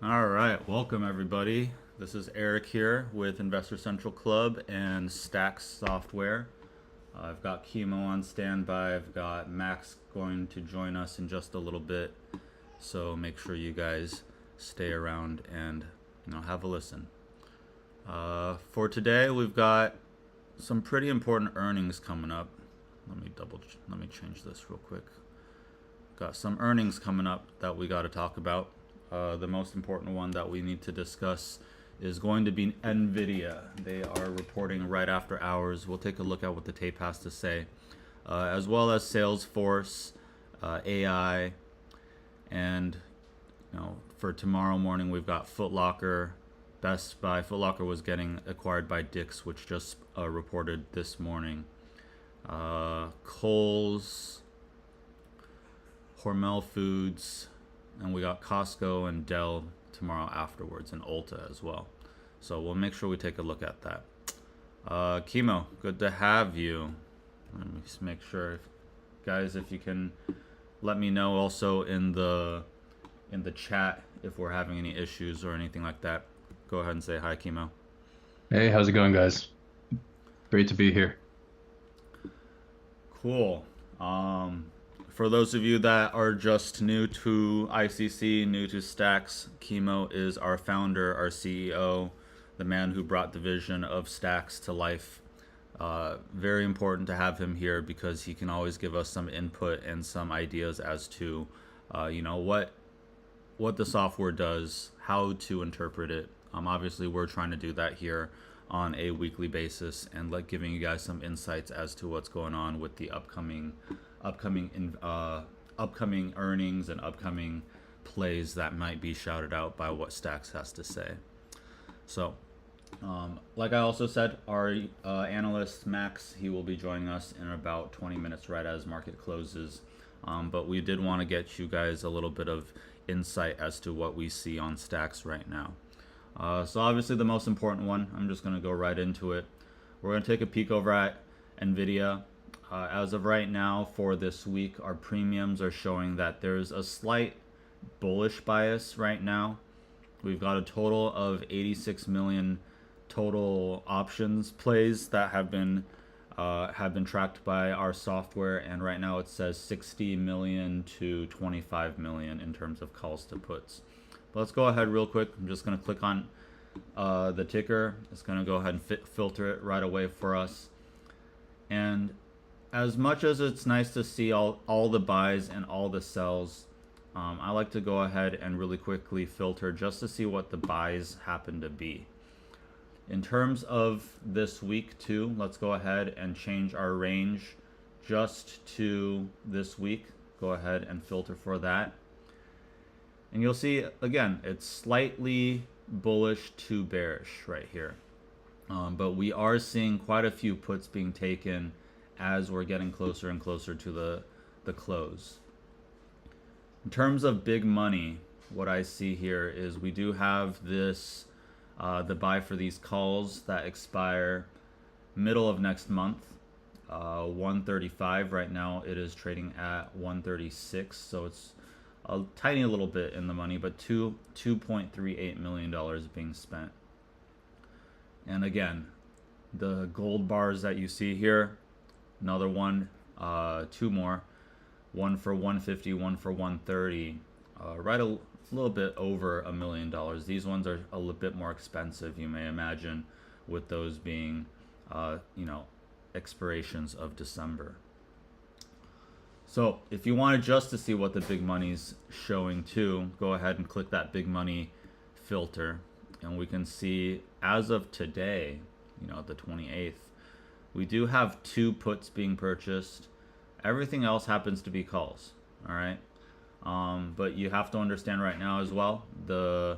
All right, welcome everybody. This is Eric here with Investor Central Club and Stacks Software. I've got Chemo on standby. I've got Max going to join us in just a little bit. So make sure you guys stay around and have a listen. For today, we've got some pretty important earnings coming up. Let me change this real quick. Got some earnings coming up that we got to talk about. The most important one that we need to discuss is going to be NVIDIA. They are reporting right after hours. We'll take a look at what the tape has to say, as well as Salesforce, AI, and for tomorrow morning we've got Foot Locker, Best Buy. Foot Locker was getting acquired by Dick's, which just reported this morning. Kohl's, Hormel Foods, and we got Costco and Dell tomorrow afterwards, and Ulta as well. So we'll make sure we take a look at that. Chemo, good to have you. Let me just make sure, guys, if you can let me know also in the chat if we're having any issues or anything like that. Go ahead and say hi, Chemo. Hey, how's it going, guys? Great to be here. Cool. For those of you that are just new to ICC, new to Stacks, Chemo is our founder, our CEO, the man who brought the vision of Stacks to life. Very important to have him here because he can always give us some input and some ideas as to, what the software does, how to interpret it. Obviously, we're trying to do that here on a weekly basis and giving you guys some insights as to what's going on with the upcoming earnings and upcoming plays that might be shouted out by what Stacks has to say. So, like I also said, our analyst Max, he will be joining us in about 20 minutes right as market closes. But we did want to get you guys a little bit of insight as to what we see on Stacks right now. So obviously the most important one, I'm just going to go right into it. We're going to take a peek over at NVIDIA. As of right now for this week, our premiums are showing that there's a slight bullish bias right now. We've got a total of 86 million total options plays that have been tracked by our software, and right now it says 60 million to 25 million in terms of calls to puts. But let's go ahead real quick. I'm just going to click on the ticker. It's going to go ahead and filter it right away for us. And as much as it's nice to see all the buys and all the sells, I like to go ahead and really quickly filter just to see what the buys happen to be. In terms of this week too, let's go ahead and change our range just to this week. Go ahead and filter for that. And you'll see, again, it's slightly bullish to bearish right here. But we are seeing quite a few puts being taken as we're getting closer and closer to the close. In terms of big money, what I see here is we do have this, the buy for these calls that expire middle of next month, 135. Right now it is trading at 136, so it's a tiny little bit in the money, but $2.38 million being spent. And again, the gold bars that you see here, another one, two more, one for 150, one for 130, right a little bit over $1 million. These ones are a little bit more expensive, you may imagine, with those being, expirations of December. So if you wanted just to see what the big money's showing too, go ahead and click that big money filter, and we can see as of today, the 28th, we do have 2 puts being purchased. Everything else happens to be calls. All right. But you have to understand right now as well, the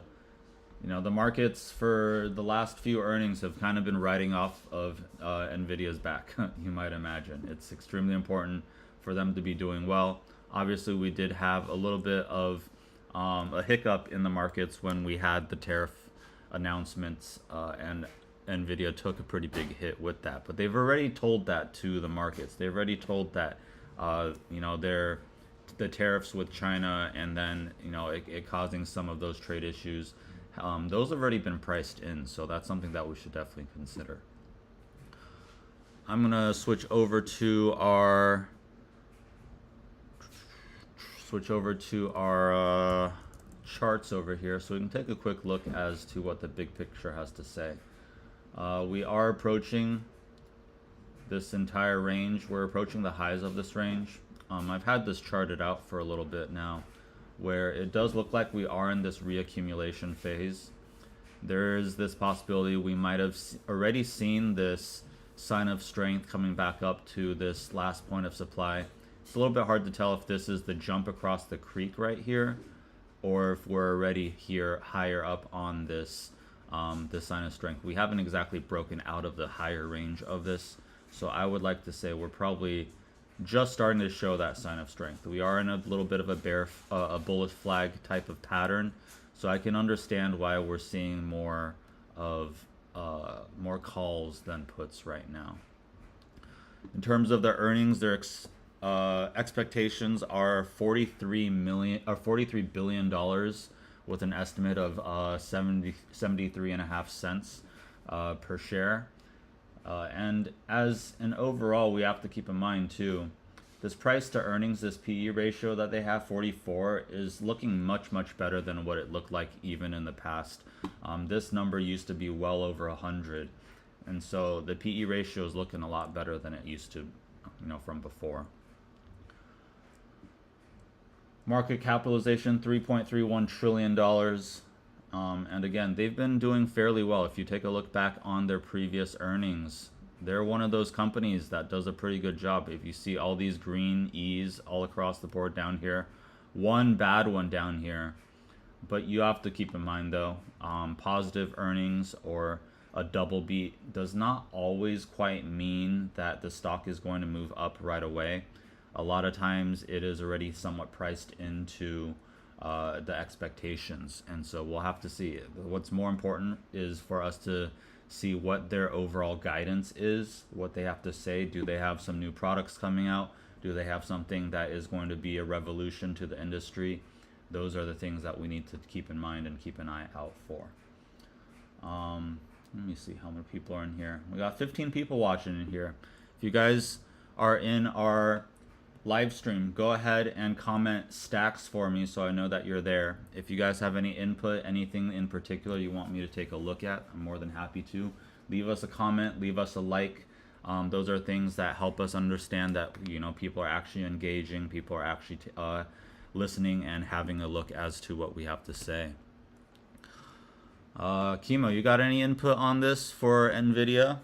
markets for the last few earnings have kind of been riding off of NVIDIA's back. You might imagine it's extremely important for them to be doing well. Obviously, we did have a little bit of a hiccup in the markets when we had the tariff announcements, and NVIDIA took a pretty big hit with that. But they've already told that to the markets. They've already told that, they're the tariffs with China, and then it causing some of those trade issues. Those have already been priced in, so that's something that we should definitely consider. I'm gonna switch over to our charts over here, so we can take a quick look as to what the big picture has to say. We are approaching this entire range. We're approaching the highs of this range. I've had this charted out for a little bit now, where it does look like we are in this reaccumulation phase. There is this possibility we might have already seen this sign of strength coming back up to this last point of supply. It's a little bit hard to tell if this is the jump across the creek right here, or if we're already here higher up on this this sign of strength. We haven't exactly broken out of the higher range of this, so I would like to say we're probably just starting to show that sign of strength. We are in a little bit of a bullish flag type of pattern, so I can understand why we're seeing more calls than puts right now. In terms of their earnings, their expectations are $43 billion with an estimate of 73.5 cents per share. And as an overall, we have to keep in mind too, this price to earnings, this PE ratio that they have, 44, is looking much better than what it looked like even in the past. This number used to be well over 100, and so the PE ratio is looking a lot better than it used to, from before. Market capitalization, $3.31 trillion. And again, they've been doing fairly well. If you take a look back on their previous earnings, they're one of those companies that does a pretty good job. If you see all these green E's all across the board down here, one bad one down here. But you have to keep in mind though, positive earnings or a double beat does not always quite mean that the stock is going to move up right away. A lot of times it is already somewhat priced into the expectations, and so we'll have to see. What's more important is for us to see what their overall guidance is, what they have to say. Do they have some new products coming out? Do they have something that is going to be a revolution to the industry? Those are the things that we need to keep in mind and keep an eye out for. Let me see how many people are in here. We got 15 people watching in here. If you guys are in our live stream, go ahead and comment stacks for me so I know that you're there. If you guys have any input, anything in particular you want me to take a look at, I'm more than happy to. Leave us a comment, leave us a like. Those are things that help us understand that people are actually engaging, people are actually listening and having a look as to what we have to say. Chemo, you got any input on this for NVIDIA?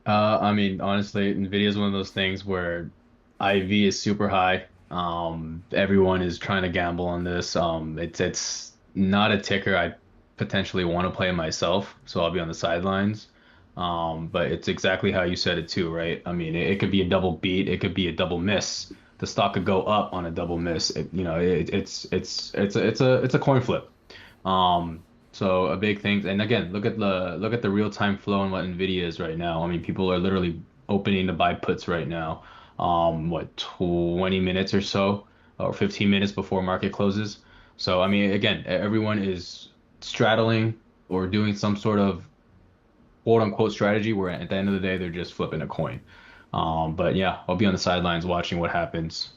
I mean, honestly, Nvidia is one of those things where IV is super high. Everyone is trying to gamble on this. It's not a ticker I potentially want to play myself, so I'll be on the sidelines. But it's exactly how you said it too, right? I mean, it could be a double beat, it could be a double miss. The stock could go up on a double miss. It's a coin flip. So a big thing, and again, look at the real-time flow and what Nvidia is right now. I mean, people are literally opening to buy puts right now. What, 20 minutes or so, or 15 minutes before market closes. So I mean, again, everyone is straddling or doing some sort of quote unquote strategy where at the end of the day they're just flipping a coin. But yeah, I'll be on the sidelines watching what happens.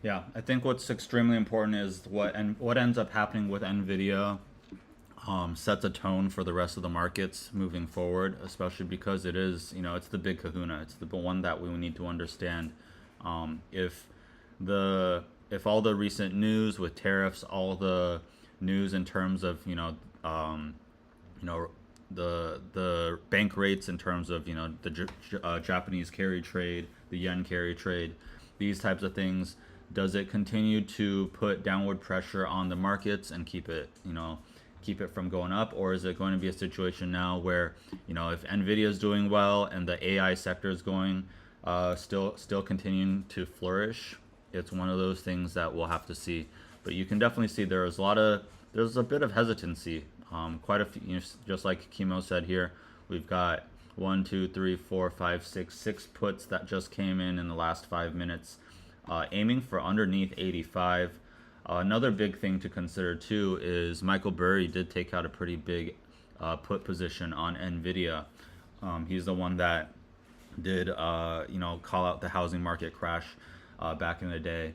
Yeah, I think what's extremely important is what ends up happening with NVIDIA sets a tone for the rest of the markets moving forward, especially because it is, it's the big kahuna. It's the one that we need to understand. If all the recent news with tariffs, all the news in terms of the bank rates in terms of the Japanese carry trade, the yen carry trade, these types of things. Does it continue to put downward pressure on the markets and keep it from going up, or is it going to be a situation now where if Nvidia is doing well and the AI sector is going still continuing to flourish? It's one of those things that we'll have to see. But you can definitely see there's a bit of hesitancy. Quite a few, just like Chemo said here, we've got one, two, three, four, five, six puts that just came in the last 5 minutes, aiming for underneath 85. Another big thing to consider too is Michael Burry did take out a pretty big put position on Nvidia. He's the one that did call out the housing market crash back in the day,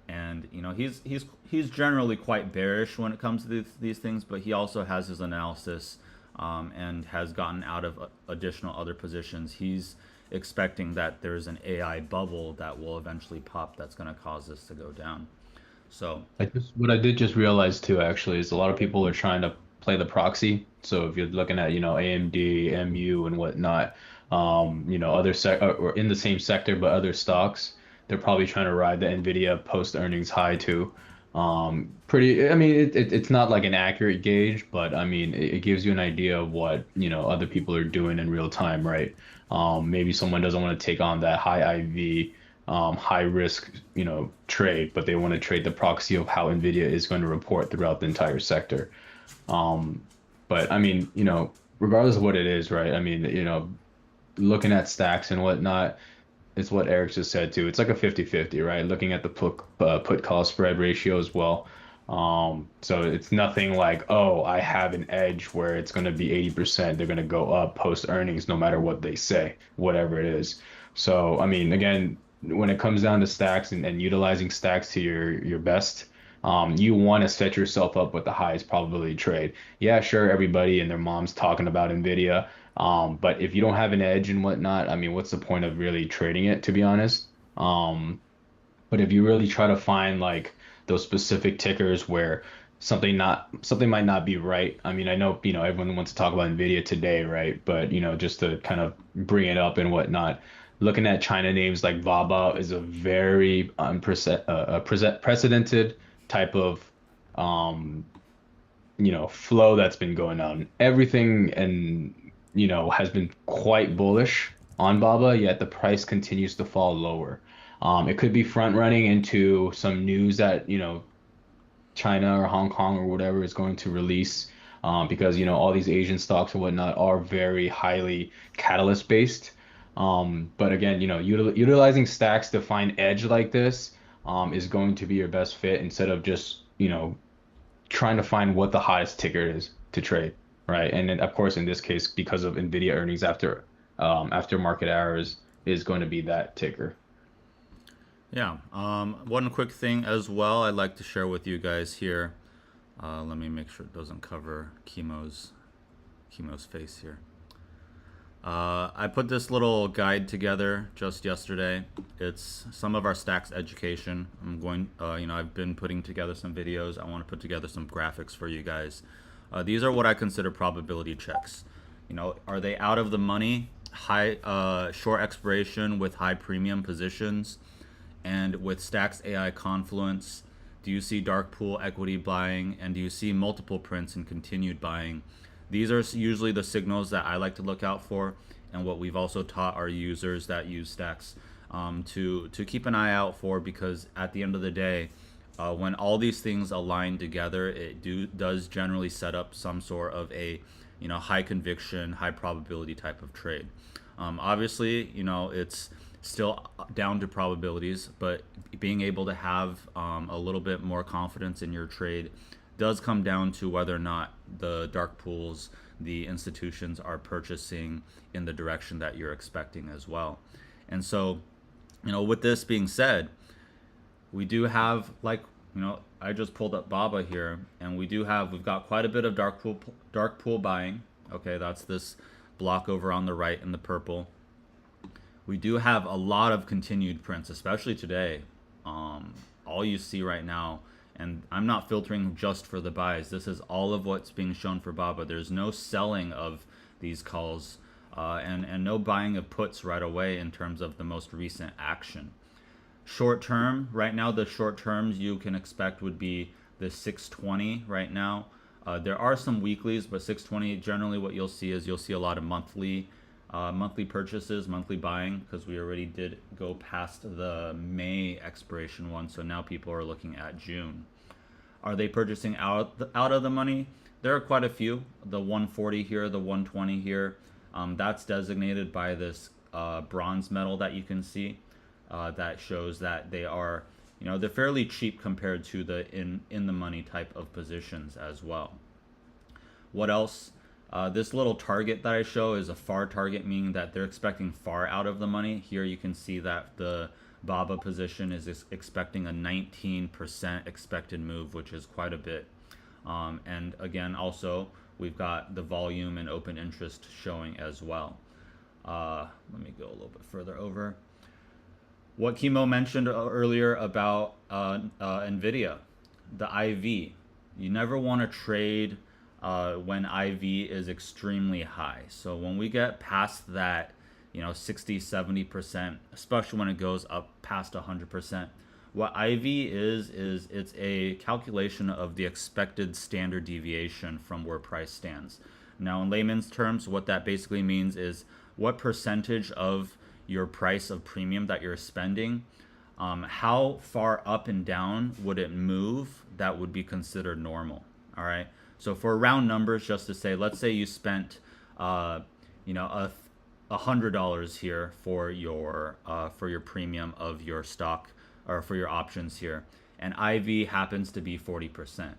and he's generally quite bearish when it comes to these things, but he also has his analysis, and has gotten out of additional other positions. He's expecting that there's an AI bubble that will eventually pop that's going to cause this to go down. So What I did just realize too, actually, is a lot of people are trying to play the proxy. So if you're looking at, AMD, MU, and whatnot, other or in the same sector but other stocks, they're probably trying to ride the Nvidia post earnings high too. I mean, it's not like an accurate gauge, but I mean, it gives you an idea of what, other people are doing in real time, right? Maybe someone doesn't want to take on that high IV, high risk, trade, but they want to trade the proxy of how Nvidia is going to report throughout the entire sector. Um, but I mean, regardless of what it is, right? I mean, looking at stacks and whatnot, it's what Eric just said too. It's like a 50-50, right? Looking at the put call spread ratio as well. So it's nothing like, oh, I have an edge where it's going to be 80%. They're going to go up post earnings no matter what they say, whatever it is. So, I mean, again, when it comes down to stacks and utilizing stacks to your best, you want to set yourself up with the highest probability trade. Yeah, sure, everybody and their mom's talking about Nvidia. But if you don't have an edge and whatnot, I mean, what's the point of really trading it, to be honest? But if you really try to find like those specific tickers where something might not be right. I mean, I know, everyone wants to talk about Nvidia today, right? But, just to kind of bring it up and whatnot, looking at China names like VABA is a very unprecedented type of um, flow that's been going on. Everything and has been quite bullish on Baba, yet the price continues to fall lower. It could be front running into some news that China or Hong Kong or whatever is going to release, because all these Asian stocks and whatnot are very highly catalyst based. But again, utilizing stacks to find edge like this is going to be your best fit instead of just trying to find what the hottest ticker is to trade, right? And then of course in this case, because of Nvidia earnings after market hours is going to be that ticker. yeah, one quick thing as well I'd like to share with you guys here. Let me make sure it doesn't cover chemo's face here. I put this little guide together just yesterday. It's some of our stacks education. I've been putting together some videos. I want to put together some graphics for you guys. These are what I consider probability checks. Are they out of the money, high, short expiration with high premium positions, and with stacks AI confluence? Do you see dark pool equity buying, and do you see multiple prints and continued buying? These are usually the signals that I like to look out for, and what we've also taught our users that use stacks to keep an eye out for, because at the end of the day, when all these things align together, it does generally set up some sort of a high conviction, high probability type of trade. Obviously, it's still down to probabilities, but being able to have a little bit more confidence in your trade does come down to whether or not the dark pools, the institutions, are purchasing in the direction that you're expecting as well. And so, with this being said, we do have, like, I just pulled up Baba here, and we've got quite a bit of dark pool buying. Okay, that's this block over on the right in the purple. We do have a lot of continued prints, especially today. All you see right now, and I'm not filtering just for the buys. This is all of what's being shown for Baba. There's no selling of these calls, and no buying of puts right away in terms of the most recent action. Short term, right now, the short terms you can expect would be the 620 right now. There are some weeklies, but 620, generally what you'll see is a lot of monthly purchases, monthly buying, because we already did go past the May expiration one, so now people are looking at June. Are they purchasing out of the money? There are quite a few. The 140 here, the 120 here. That's designated by this bronze medal that you can see. That shows that they are, they're fairly cheap compared to the in the money type of positions as well. What else? This little target that I show is a far target, meaning that they're expecting far out of the money. Here you can see that the BABA position is expecting a 19% expected move, which is quite a bit. And again, also, we've got the volume and open interest showing as well. Let me go a little bit further over. What Kimo mentioned earlier about NVIDIA, the IV. You never want to trade when IV is extremely high. So when we get past that, 60, 70%, especially when it goes up past 100%, what IV is it's a calculation of the expected standard deviation from where price stands. Now, in layman's terms, what that basically means is what percentage of your price of premium that you're spending, how far up and down would it move that would be considered normal. All right. So for round numbers, just to say, let's say you spent, $100 here for your premium of your stock or for your options here, and IV happens to be 40%.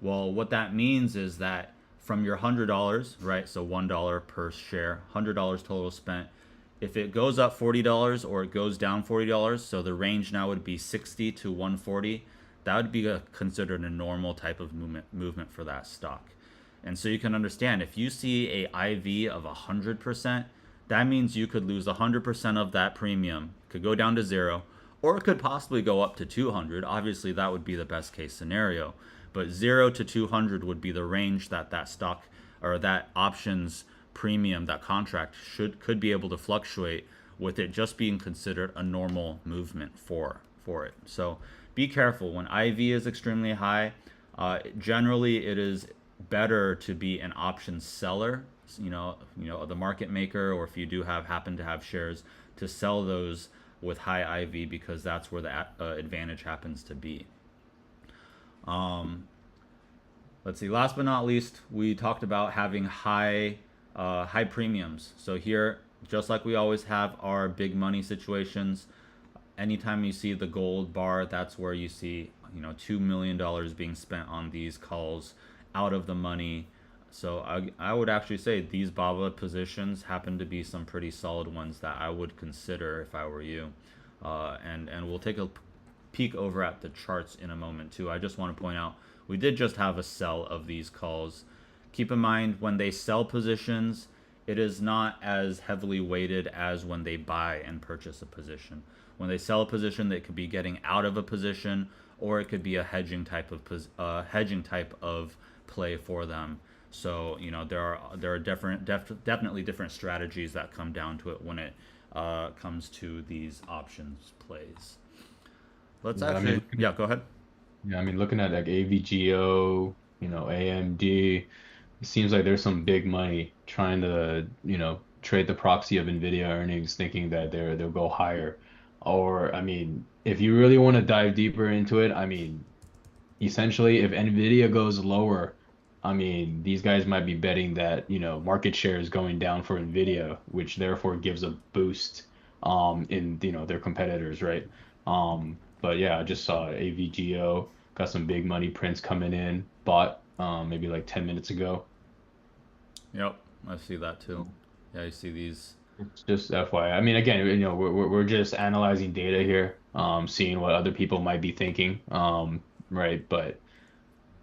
Well, what that means is that from your $100, right? So $1 per share, $100 total spent. If it goes up $40 or it goes down $40, so the range now would be 60 to 140. That would be considered a normal type of movement for that stock. And so you can understand, if you see a IV of 100%, that means you could lose 100% of that premium, could go down to zero, or it could possibly go up to 200. Obviously, that would be the best case scenario. But 0 to 200 would be the range that stock or that options premium, that contract could be able to fluctuate, with it just being considered a normal movement for it. So be careful when IV is extremely high. Generally, it is better to be an option seller. The market maker, or if you do happen to have shares, to sell those with high IV, because that's where the advantage happens to be. Let's see. Last but not least, we talked about having high premiums. So here, just like we always have our big money situations, anytime you see the gold bar, that's where you see $2 million being spent on these calls out of the money. So I would actually say these BABA positions happen to be some pretty solid ones that I would consider if I were you. And we'll take a peek over at the charts in a moment too. I just want to point out, we did just have a sell of these calls. Keep in mind, when they sell positions, it is not as heavily weighted as when they buy and purchase a position. When they sell a position, they could be getting out of a position, or it could be a hedging type of play for them. So there are definitely different strategies that come down to it when it comes to these options plays. Let's go ahead. Yeah, I mean, looking at like AVGO, AMD, it seems like there's some big money trying to, trade the proxy of NVIDIA earnings, thinking that they'll go higher. Or, I mean, if you really want to dive deeper into it, I mean, essentially, if NVIDIA goes lower, I mean, these guys might be betting that, market share is going down for NVIDIA, which therefore gives a boost in, their competitors, right? But yeah, I just saw AVGO got some big money prints coming in, bought maybe like 10 minutes ago. Yep, I see that too. Yeah, you see these. It's just FYI. I mean, again, we're just analyzing data here, seeing what other people might be thinking, right? But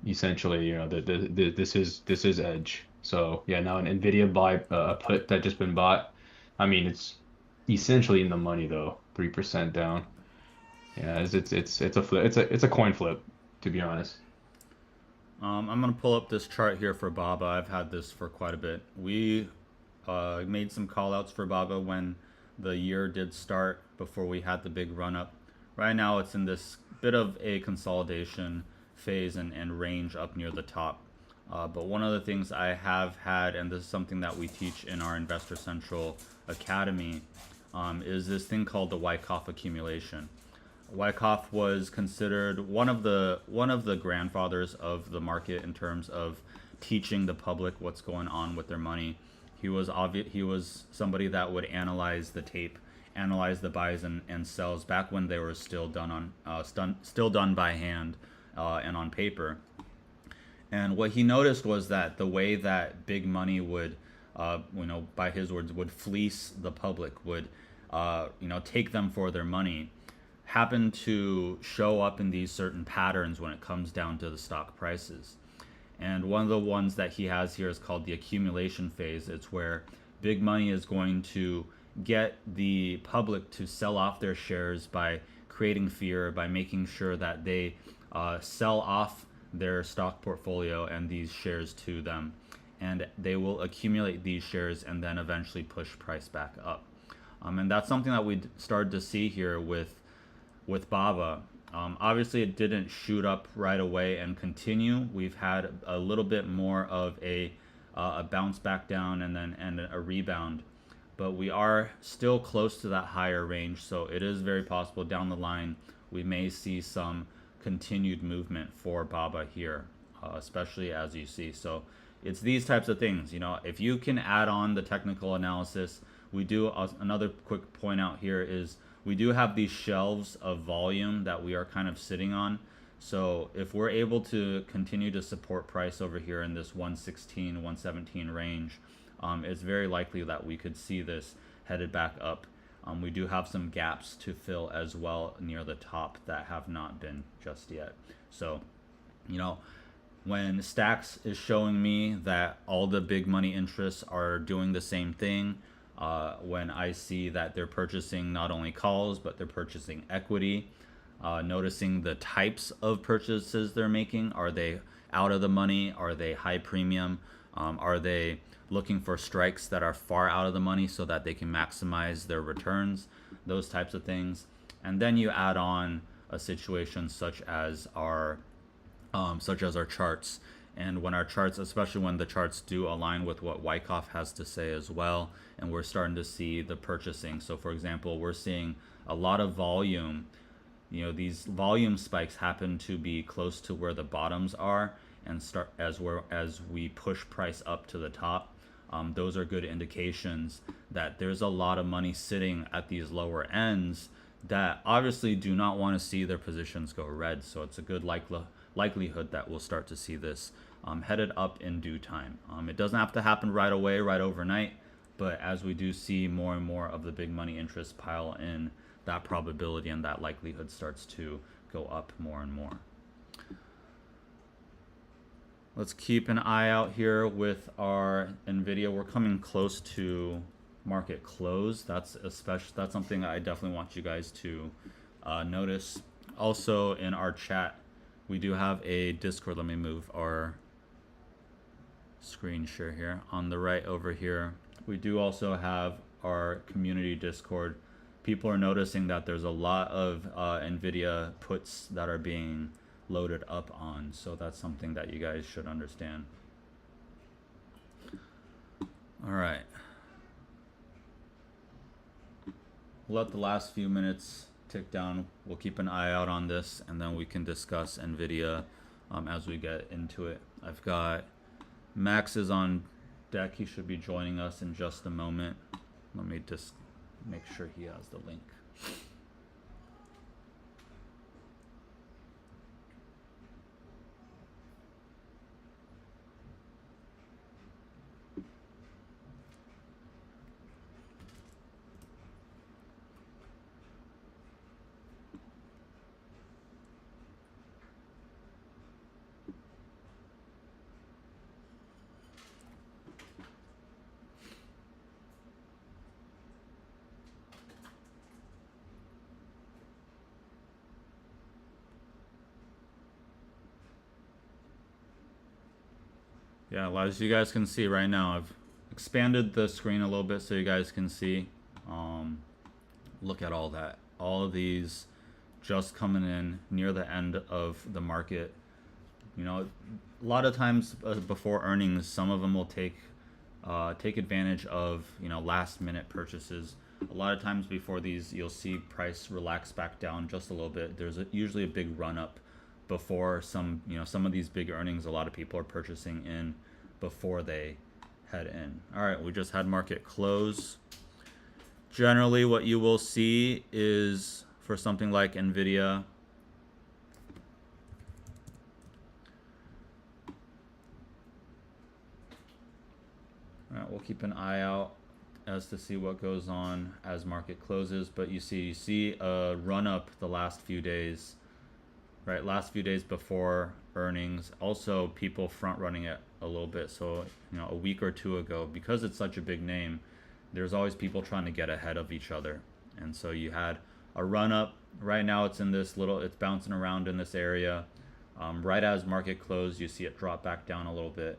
essentially, this is edge. So yeah, now an NVIDIA buy put that just been bought. I mean, it's essentially in the money though, 3% down. Yeah, it's a flip. It's a coin flip, to be honest. I'm gonna pull up this chart here for BABA. I've had this for quite a bit. We made some call outs for BABA when the year did start, before we had the big run up. Right now it's in this bit of a consolidation phase and range up near the top. But one of the things I have had, and this is something that we teach in our Investor Central Academy, is this thing called the Wyckoff accumulation. Wyckoff was considered one of the grandfathers of the market in terms of teaching the public what's going on with their money. He was somebody that would analyze the tape, analyze the buys and sells back when they were still done on still done by hand and on paper. And what he noticed was that the way that big money would, by his words, would fleece the public, would, take them for their money, happened to show up in these certain patterns when it comes down to the stock prices. And one of the ones that he has here is called the accumulation phase. It's where big money is going to get the public to sell off their shares by creating fear, by making sure that they sell off their stock portfolio and these shares to them, and they will accumulate these shares and then eventually push price back up. And that's something that we started to see here with BABA. Obviously it didn't shoot up right away and continue. We've had a little bit more of a bounce back down and a rebound, but we are still close to that higher range, so it is very possible down the line we may see some continued movement for BABA here, especially as you see. So it's these types of things, if you can add on the technical analysis. We do another quick point out here is we do have these shelves of volume that we are kind of sitting on. So if we're able to continue to support price over here in this 116, 117 range, it's very likely that we could see this headed back up. We do have some gaps to fill as well near the top that have not been just yet. So, when Stacks is showing me that all the big money interests are doing the same thing, when I see that they're purchasing not only calls, but they're purchasing equity, noticing the types of purchases they're making. Are they out of the money? Are they high premium? Are they looking for strikes that are far out of the money so that they can maximize their returns? Those types of things. And then you add on a situation such as our charts. And when our charts, especially when the charts do align with what Wyckoff has to say as well, and we're starting to see the purchasing. So for example, we're seeing a lot of volume. These volume spikes happen to be close to where the bottoms are, and start as we push price up to the top. Those are good indications that there's a lot of money sitting at these lower ends that obviously do not want to see their positions go red. So it's a good likelihood that we'll start to see this headed up in due time. It doesn't have to happen right away, right overnight, but as we do see more and more of the big money interests pile in, that probability and that likelihood starts to go up more and more. Let's keep an eye out here with our NVIDIA. We're coming close to market close. That's something I definitely want you guys to notice. Also in our chat, we do have a Discord. Let me move our screen share here. On the right over here, we do also have our community Discord. People are noticing that there's a lot of NVIDIA puts that are being loaded up on, so that's something that you guys should understand. All right, we'll let the last few minutes tick down. We'll keep an eye out on this, and then we can discuss NVIDIA as we get into it. I've got Max is on deck. He should be joining us in just a moment. Let me just make sure he has the link. Yeah, as you guys can see right now, I've expanded the screen a little bit so you guys can see. Look at all that. All of these just coming in near the end of the market. A lot of times before earnings, some of them will take advantage of last minute purchases. A lot of times before these, you'll see price relax back down just a little bit. There's usually a big run up before some of these big earnings. A lot of people are purchasing in before they head in. All right, we just had market close. Generally, what you will see is for something like NVIDIA, all right, we'll keep an eye out as to see what goes on as market closes, but you see a run up the last few days, right? Last few days before earnings. Also, people front running it a little bit. So, you know, a week or two ago, because it's such a big name, there's always people trying to get ahead of each other. And so you had a run up. Right now it's in this little, it's bouncing around in this area. Right as market closed, you see it drop back down a little bit.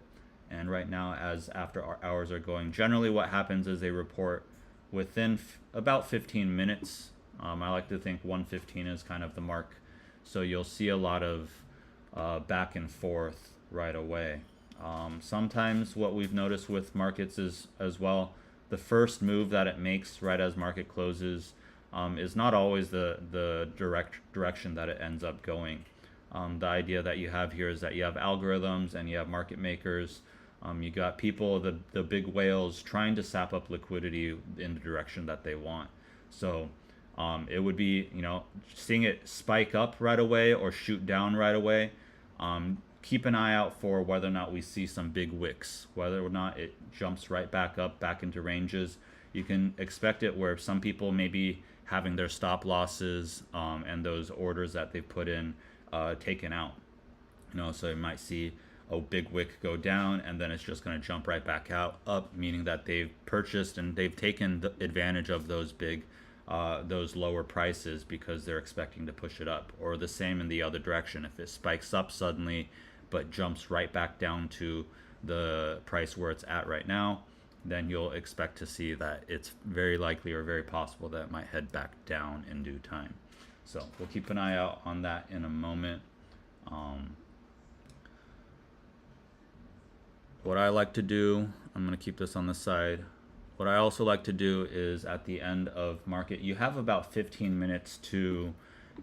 And right now, as after our hours are going, generally what happens is they report within about 15 minutes. I like to think 1:15 is kind of the mark. So you'll see a lot of back and forth right away. Sometimes what we've noticed with markets is as well, the first move that it makes right as market closes is not always the direction that it ends up going. The idea that you have here is that you have algorithms and you have market makers. You got people, the big whales, trying to sap up liquidity in the direction that they want. So it would be, you know, seeing it spike up right away or shoot down right away. Keep an eye out for whether or not we see some big wicks, whether or not it jumps right back up, back into ranges. You can expect it where some people may be having their stop losses and those orders that they put in taken out. You know, so you might see a big wick go down and then it's just going to jump right back out up, meaning that they've purchased and they've taken the advantage of those big those lower prices because they're expecting to push it up. Or the same in the other direction, if it spikes up suddenly but jumps right back down to the price where it's at right now, then you'll expect to see that it's very likely or very possible that it might head back down in due time. So we'll keep an eye out on that in a moment. What I like to do, I'm going to keep this on the side. What I also like to do is at the end of market, you have about 15 minutes to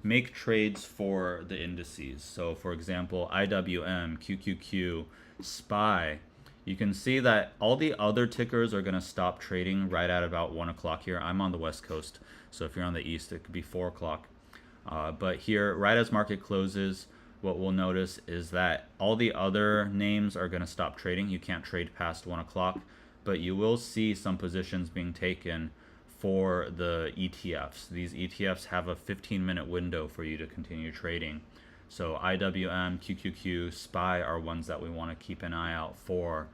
make trades for the indices. So for example, IWM, QQQ, SPY, you can see that all the other tickers are going to stop trading right at about 1 o'clock here. I'm on the West Coast, so if you're on the East, it could be 4 o'clock. But here, right as market closes, what we'll notice is that all the other names are going to stop trading. You can't trade past 1 o'clock, but you will see some positions being taken for the ETFs. These ETFs have a 15-minute window for you to continue trading. So IWM, QQQ, SPY are ones that we want to keep an eye out for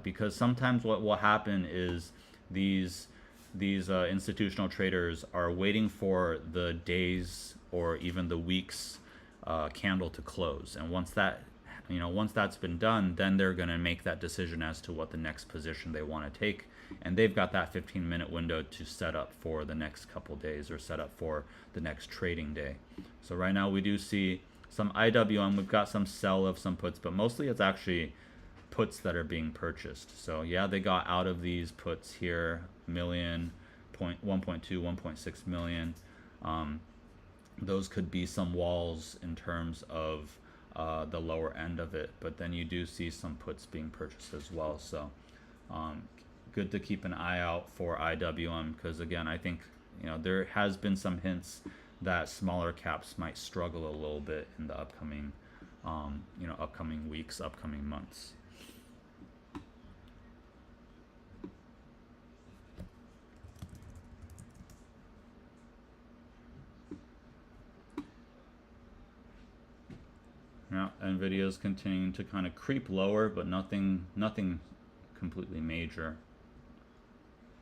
because sometimes what will happen is these institutional traders are waiting for the days or even the weeks candle to close, and once that's been done, then they're going to make that decision as to what the next position they want to take, and they've got that 15-minute window to set up for the next couple days or set up for the next trading day. So right now we do see some IWM, we've got some sell of some puts, but mostly it's actually puts that are being purchased. So yeah, they got out of these puts here, 1.2, 1.6 million. Those could be some walls in terms of the lower end of it, but then you do see some puts being purchased as well. So good to keep an eye out for IWM because again, I think there has been some hints that smaller caps might struggle a little bit in the upcoming upcoming weeks, upcoming months. Yeah, NVIDIA's continuing to kind of creep lower, but nothing completely major.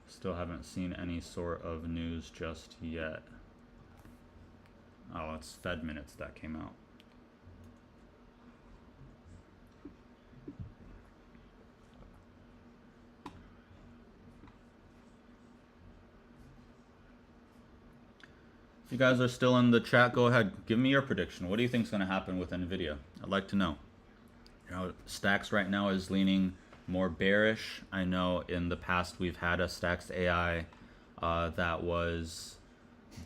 Still haven't seen any sort of news just yet. Oh, it's Fed minutes that came out. If you guys are still in the chat, go ahead. Give me your prediction. What do you think is going to happen with NVIDIA? I'd like to know. Stacks right now is leaning more bearish. I know in the past we've had a Stacks AI that was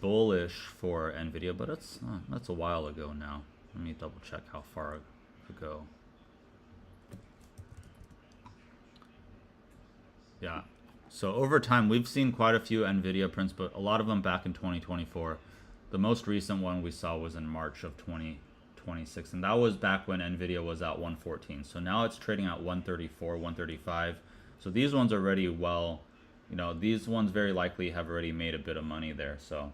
bullish for NVIDIA, but that's a while ago now. Let me double check how far ago. Yeah. So over time, we've seen quite a few NVIDIA prints, but a lot of them back in 2024. The most recent one we saw was in March of 2026, and that was back when NVIDIA was at 114. So now it's trading at 134, 135. So these ones are already well, these ones very likely have already made a bit of money there. So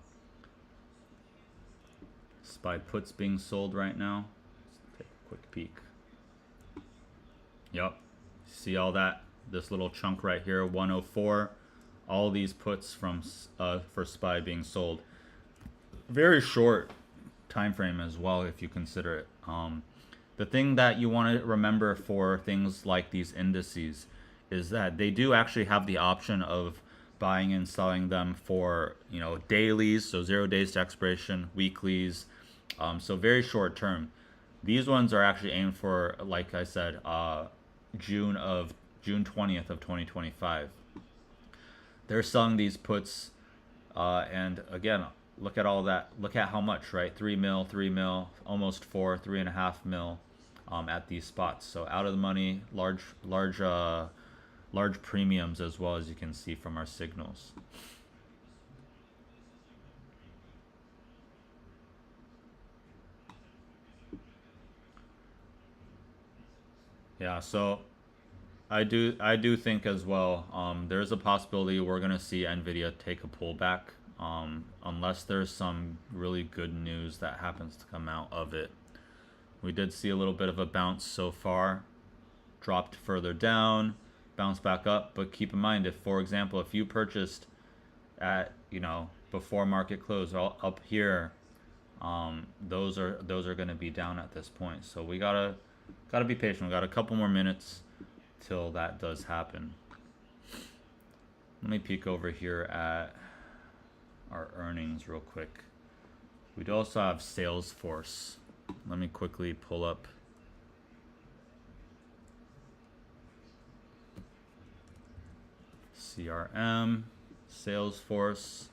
SPY puts being sold right now. Let's take a quick peek. Yep. See all that? This little chunk right here, 104. All these puts from for SPY being sold. Very short time frame as well, if you consider it. The thing that you want to remember for things like these indices is that they do actually have the option of buying and selling them for dailies, so 0 days to expiration, weeklies, so very short term. These ones are actually aimed for, like I said, June 20th of 2025. They're selling these puts, and again, look at all that. Look at how much, right? 3 mil, almost 4, 3.5 mil, at these spots. So out of the money, large premiums, as well, as you can see from our signals. Yeah, so I do think as well. There's a possibility we're gonna see Nvidia take a pullback, unless there's some really good news that happens to come out of it. We did see a little bit of a bounce so far, dropped further down, bounced back up. But keep in mind, if, for example, if you purchased at before market close up here, those are going to be down at this point. So we gotta be patient. We got a couple more minutes till that does happen. Let me peek over here at our earnings real quick. We do also have Salesforce. Let me quickly pull up CRM, Salesforce.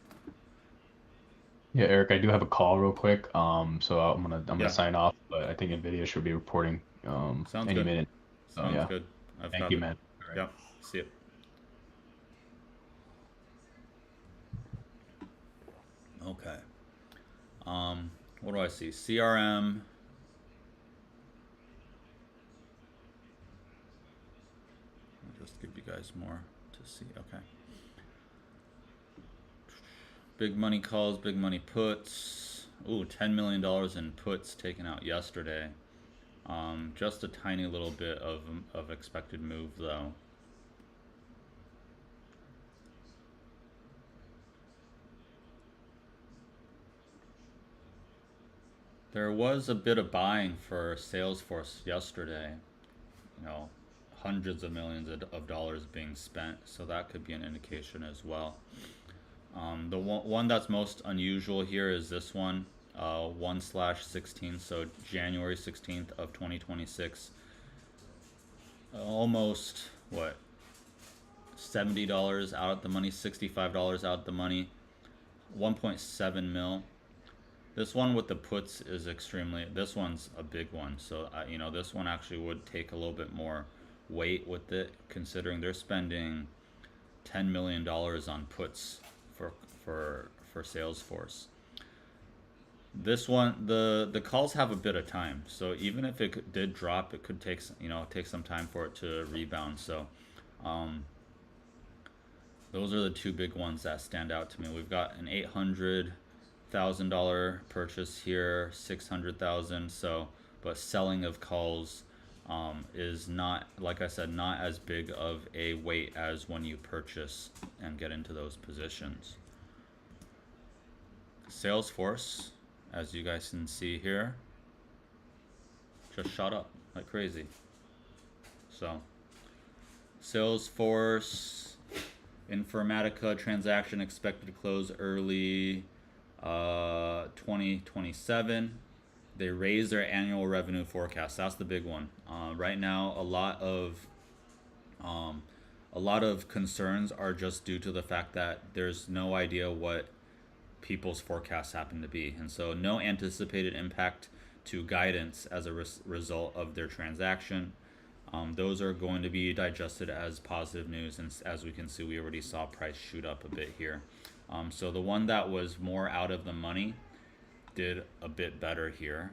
Yeah, Eric, I do have a call real quick. So I'm Yeah, gonna sign off, but I think Nvidia should be reporting sounds any good. minute. So Sounds yeah, good. I've thank got you, it. man. All right. Yep. See it. Okay. What do I see? CRM. I'll just give you guys more to see. Okay. Big money calls, big money puts. Ooh, $10 million in puts taken out yesterday. Just a tiny little bit of expected move though. There was a bit of buying for Salesforce yesterday. You know, hundreds of millions of dollars being spent, so that could be an indication as well. The one that's most unusual here is this one, 1/16, so January 16th of 2026. Almost, what, $70 out at the money, $65 out the money, 1.7 mil. This one with the puts is this one's a big one. So, this one actually would take a little bit more weight with it, considering they're spending $10 million on puts for for Salesforce. This one, the calls have a bit of time, so even if it did drop, it could take some time for it to rebound. So, um, those are the two big ones that stand out to me. We've got an $800,000 purchase here, 600,000. So, but selling of calls is not, like I said, not as big of a weight as when you purchase and get into those positions. Salesforce, as you guys can see here, just shot up like crazy. So, Salesforce, Informatica transaction expected to close early 2027. They raised their annual revenue forecast. That's the big one. Right now, a lot of concerns are just due to the fact that there's no idea what people's forecasts happen to be, and so no anticipated impact to guidance as a result of their transaction. Those are going to be digested as positive news, and as we can see, we already saw price shoot up a bit here. So the one that was more out of the money did a bit better here.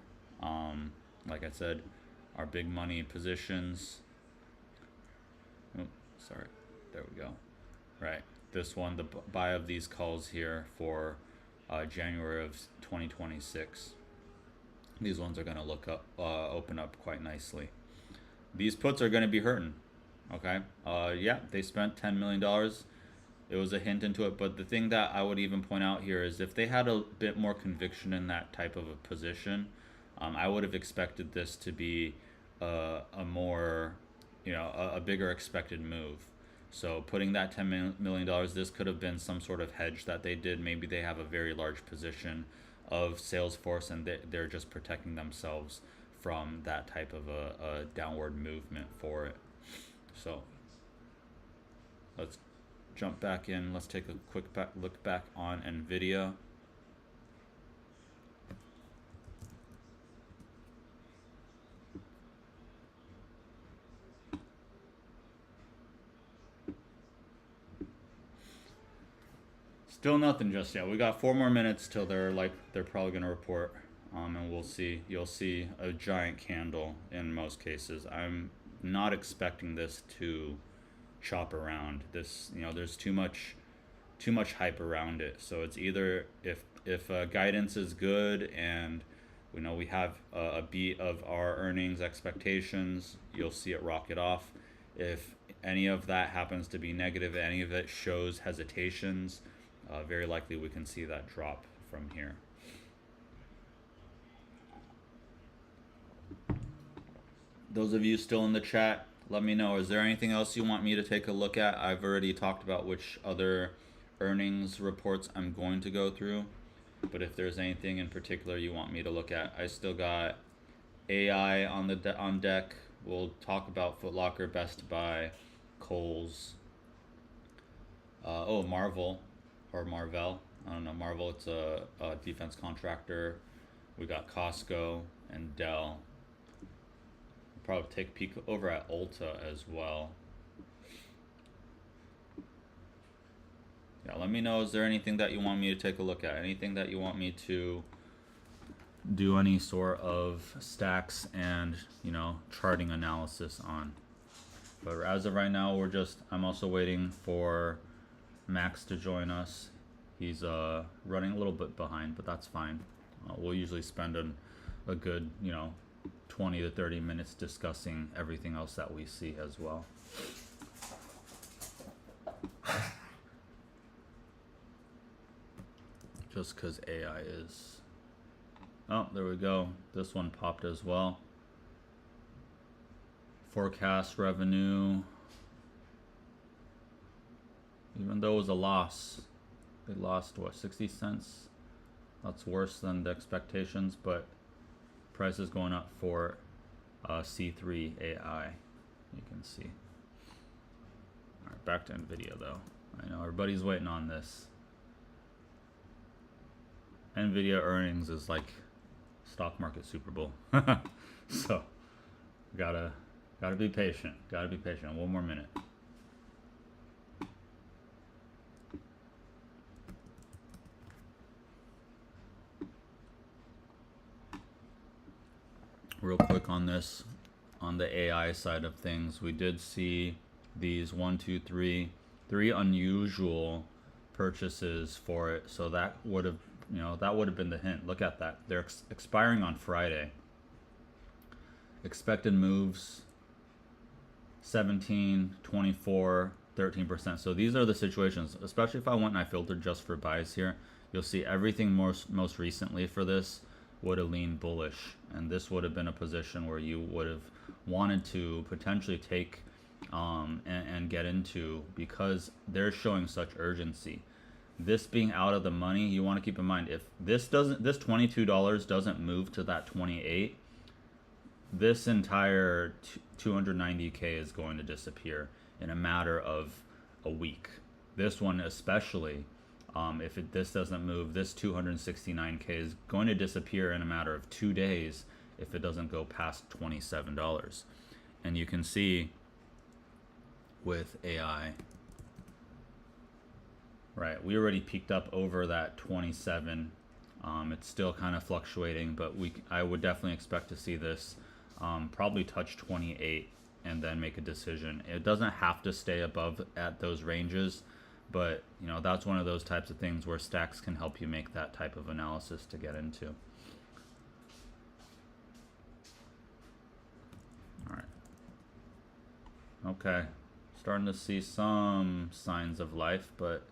Like I said, our big money positions. Oh, sorry, there we go. Right, this one, the buy of these calls here for January of 2026. These ones are going to look up, open up quite nicely. These puts are going to be hurting. Okay. Yeah, they spent $10 million. It was a hint into it, but the thing that I would even point out here is if they had a bit more conviction in that type of a position, I would have expected this to be a more, a bigger expected move. So putting that $10 million, this could have been some sort of hedge that they did. Maybe they have a very large position of Salesforce and they're just protecting themselves from that type of a downward movement for it. So let's jump back in. Let's take a quick look back on NVIDIA. Still nothing just yet. We got 4 more minutes till they're probably gonna report, and we'll see. You'll see a giant candle in most cases. I'm not expecting this to chop around. This, there's too much hype around it. So it's either if guidance is good and we have a beat of our earnings expectations, you'll see it rocket off. If any of that happens to be negative, any of it shows hesitations, very likely we can see that drop from here. Those of you still in the chat, let me know. Is there anything else you want me to take a look at? I've already talked about which other earnings reports I'm going to go through. But if there's anything in particular you want me to look at, I still got AI on deck. We'll talk about Foot Locker, Best Buy, Kohl's. Marvel. Or Marvell. I don't know. Marvel, it's a defense contractor. We got Costco and Dell. We'll probably take a peek over at Ulta as well. Yeah, let me know. Is there anything that you want me to take a look at? Anything that you want me to do any sort of stacks and, charting analysis on? But as of right now, I'm also waiting for Max to join us. He's running a little bit behind, but that's fine. We'll usually spend a good 20 to 30 minutes discussing everything else that we see as well. Just because AI is... Oh, there we go. This one popped as well. Forecast revenue. Even though it was a loss, they lost what, 60 cents? That's worse than the expectations, but price is going up for C3 AI. You can see. All right, back to NVIDIA though. I know everybody's waiting on this. NVIDIA earnings is like stock market Super Bowl. So gotta be patient. Gotta be patient. 1 more minute. Real quick on this, on the AI side of things, we did see these 3 unusual purchases for it. So that would have, been the hint. Look at that. They're expiring on Friday. Expected moves 17, 24, 13%. So these are the situations, especially if I went and I filtered just for buys here, you'll see everything most recently for this would have leaned bullish, and this would have been a position where you would have wanted to potentially take and get into, because they're showing such urgency. This being out of the money, you want to keep in mind, if this $22 doesn't move to that 28, this entire 290K is going to disappear in a matter of a week. This one especially, if this doesn't move, this 269K is going to disappear in a matter of 2 days if it doesn't go past $27. And you can see with AI, right, we already peaked up over that 27. It's still kind of fluctuating, but I would definitely expect to see this probably touch 28 and then make a decision. It doesn't have to stay above at those ranges, but you know, that's one of those types of things where stacks can help you make that type of analysis to get into. All right. Okay. Starting to see some signs of life, but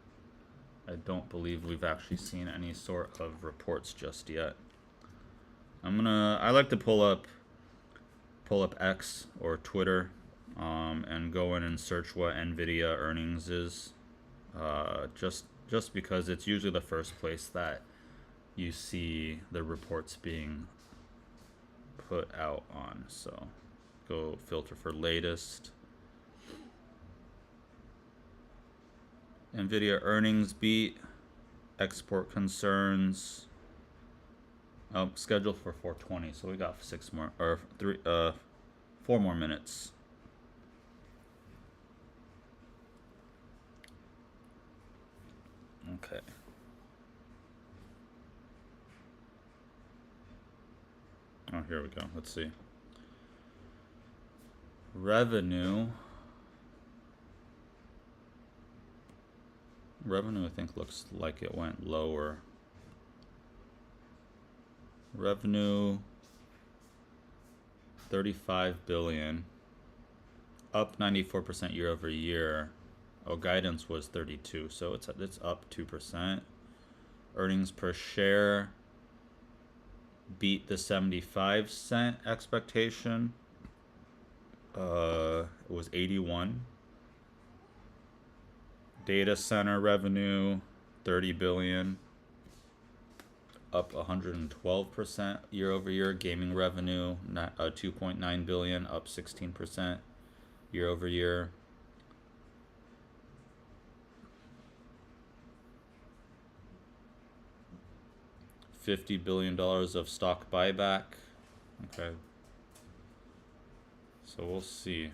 I don't believe we've actually seen any sort of reports just yet. I like to pull up X or Twitter, and go in and search what Nvidia earnings is, just because it's usually the first place that you see the reports being put out on. So go filter for latest. Nvidia earnings beat, export concerns. Oh, scheduled for 4:20, so we got 4 more minutes. Okay. Oh, here we go. Let's see. Revenue, I think looks like it went lower. Revenue 35 billion, up 94% year over year. Oh, guidance was 32, so it's up 2%. Earnings per share beat the 75-cent expectation. It was 81. Data center revenue 30 billion, up 112% year over year. Gaming revenue 2.9 billion, up 16% year over year. $50 billion of stock buyback. Okay. So we'll see.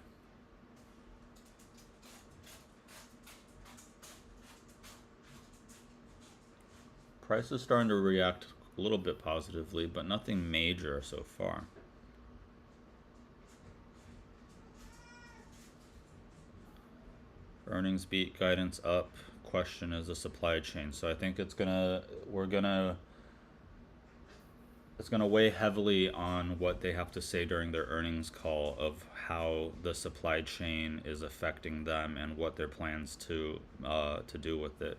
Price is starting to react a little bit positively, but nothing major so far. Earnings beat, guidance up. Question is the supply chain. So I think it's gonna weigh heavily on what they have to say during their earnings call of how the supply chain is affecting them and what their plans to do with it.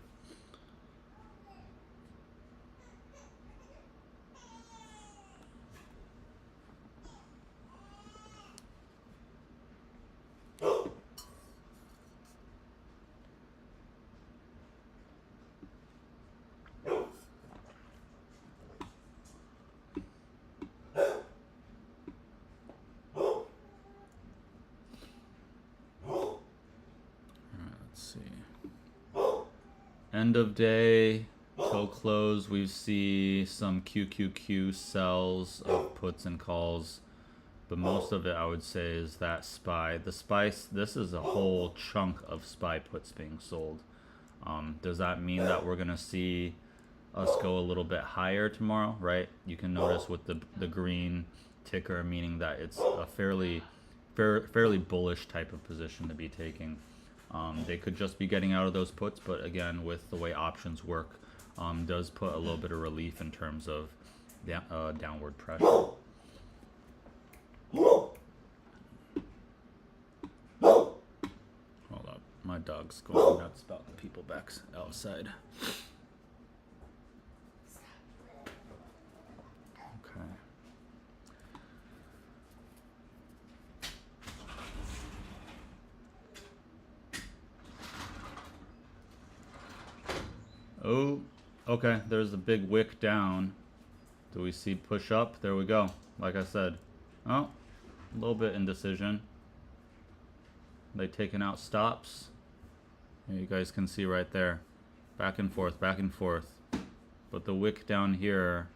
End of day till close, we see some QQQ sells of puts and calls, but most of it I would say is that SPY. This is a whole chunk of SPY puts being sold. Does that mean that we're gonna see us go a little bit higher tomorrow? Right? You can notice with the green ticker, meaning that it's a fairly bullish type of position to be taking. They could just be getting out of those puts, but again, with the way options work, does put a little bit of relief in terms of downward pressure. Hold up, my dog's going nuts about the people back outside. Okay. Oh, okay, there's a big wick down. Do we see push up? There we go. Like I said. Oh, a little bit indecision. They taking out stops. You guys can see right there. Back and forth, back and forth. But the wick down here.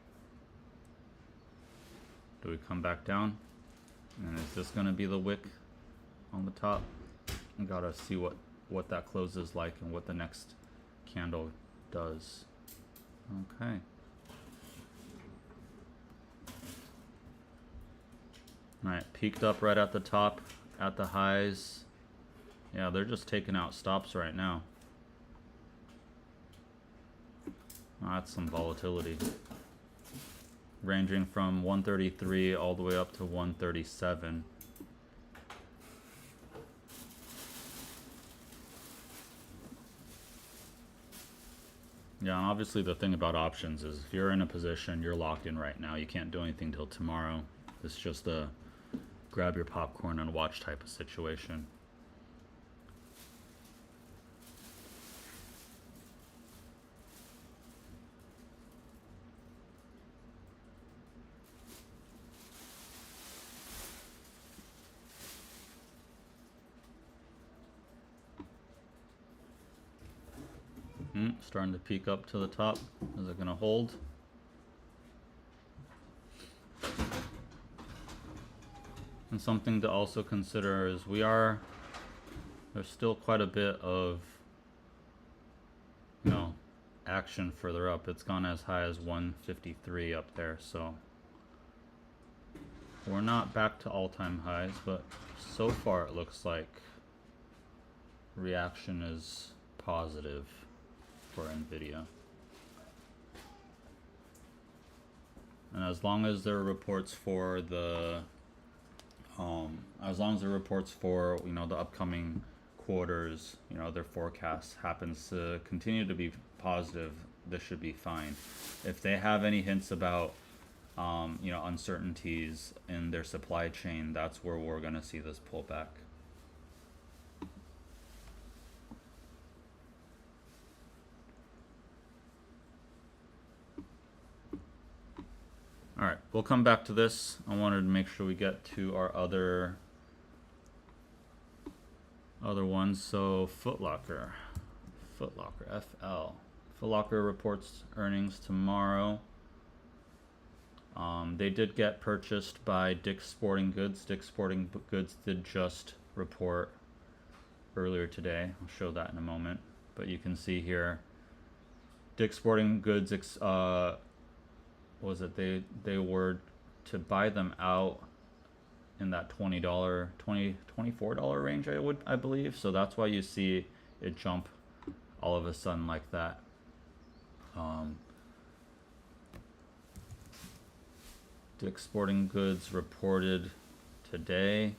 Do we come back down? And is this going to be the wick on the top. I gotta see what that closes like and what the next candle does. Okay. Alright, peaked up right at the top, at the highs. Yeah, they're just taking out stops right now. Oh, that's some volatility. Ranging from 133 all the way up to 137. Yeah, and obviously the thing about options is if you're in a position, you're locked in right now. You can't do anything till tomorrow. It's just a grab your popcorn and watch type of situation. Starting to peak up to the top. Is it going to hold? And something to also consider is there's still quite a bit of, action further up. It's gone as high as 153 up there, so we're not back to all-time highs, but so far it looks like reaction is positive for Nvidia. And as long as there are reports for the the upcoming quarters, their forecast happens to continue to be positive, this should be fine. If they have any hints about uncertainties in their supply chain, that's where we're going to see this pullback. All right, we'll come back to this. I wanted to make sure we get to our other ones. So Foot Locker, FL. Foot Locker reports earnings tomorrow. They did get purchased by Dick's Sporting Goods. Dick's Sporting Goods did just report earlier today. I'll show that in a moment. But you can see here, Dick's Sporting Goods, they were to buy them out in that $24 range, I believe. So that's why you see it jump all of a sudden like that. Dick's Sporting Goods reported today,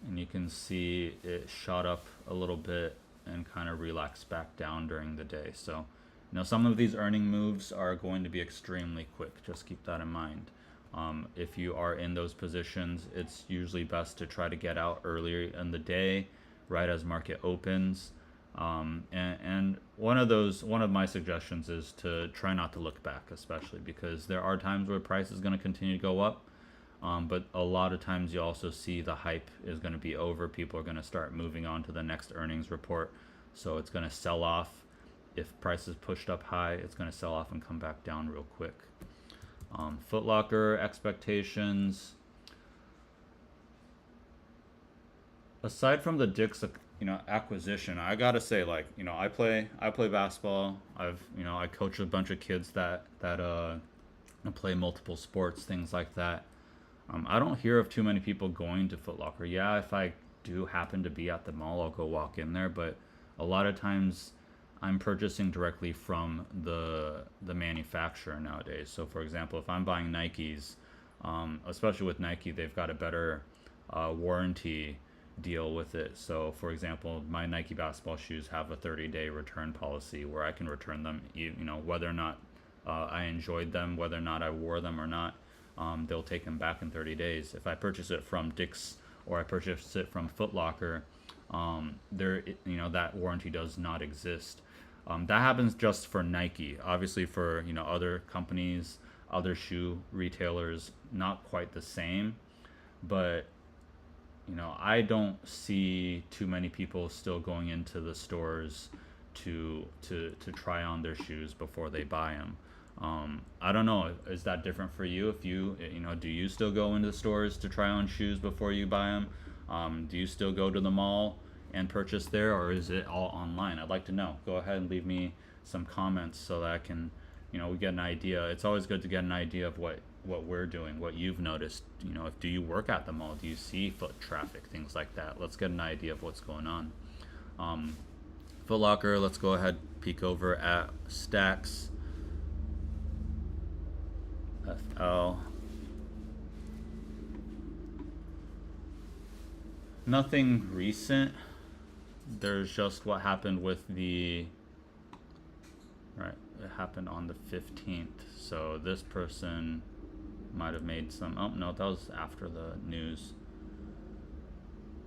and you can see it shot up a little bit and kind of relaxed back down during the day. So some of these earning moves are going to be extremely quick. Just keep that in mind. If you are in those positions, it's usually best to try to get out earlier in the day, right as market opens. And one of my suggestions is to try not to look back, especially because there are times where price is going to continue to go up. But a lot of times you also see the hype is going to be over. People are going to start moving on to the next earnings report. So it's going to sell off. If price is pushed up high, it's going to sell off and come back down real quick. Foot Locker expectations. Aside from the Dick's, acquisition, I gotta say, I play basketball. I coach a bunch of kids that play multiple sports, things like that. I don't hear of too many people going to Foot Locker. Yeah, if I do happen to be at the mall, I'll go walk in there, but a lot of times I'm purchasing directly from the manufacturer nowadays. So for example, if I'm buying Nikes, especially with Nike, they've got a better warranty deal with it. So for example, my Nike basketball shoes have a 30-day return policy where I can return them, whether or not I enjoyed them, whether or not I wore them or not. They'll take them back in 30 days. If I purchase it from Dick's or I purchase it from Foot Locker, that warranty does not exist. That happens just for Nike. Obviously for other companies, other shoe retailers, not quite the same. But I don't see too many people still going into the stores to try on their shoes before they buy them. I don't know. Is that different for you? If do you still go into stores to try on shoes before you buy them? Do you still go to the mall and purchase there, or is it all online? I'd like to know. Go ahead and leave me some comments so that I can, we get an idea. It's always good to get an idea of what we're doing, what you've noticed. If do you work at the mall? Do you see foot traffic, things like that? Let's get an idea of what's going on. Foot Locker, let's go ahead, peek over at Stacks. FL. Nothing recent. There's just what happened with the, right, it happened on the 15th. So this person might have made some, oh no, that was after the news.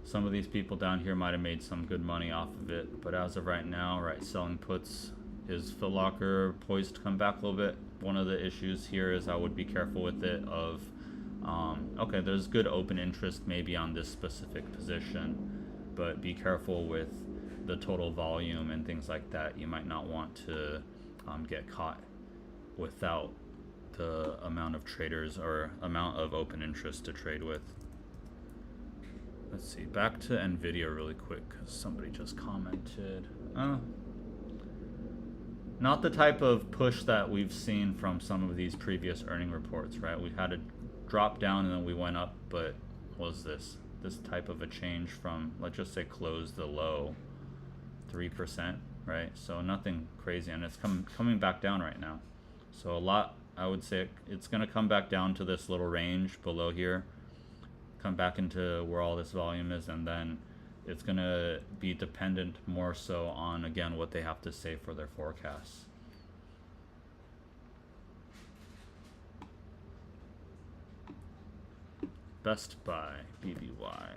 Some of these people down here might have made some good money off of it, but as of right now, right, selling puts. Is Foot Locker poised to come back a little bit? One of the issues here is I would be careful with it of, okay, there's good open interest maybe on this specific position, but be careful with the total volume and things like that. You might not want to get caught without the amount of traders or amount of open interest to trade with. Let's see, back to NVIDIA really quick because somebody just commented. Not the type of push that we've seen from some of these previous earning reports, right? We had a drop down and then we went up, but what was this type of a change from, let's just say, close the low 3%, right? So nothing crazy, and it's coming back down right now. So a lot, I would say it's going to come back down to this little range below here, come back into where all this volume is, and then it's going to be dependent more so on, again, what they have to say for their forecasts. Best Buy, BBY.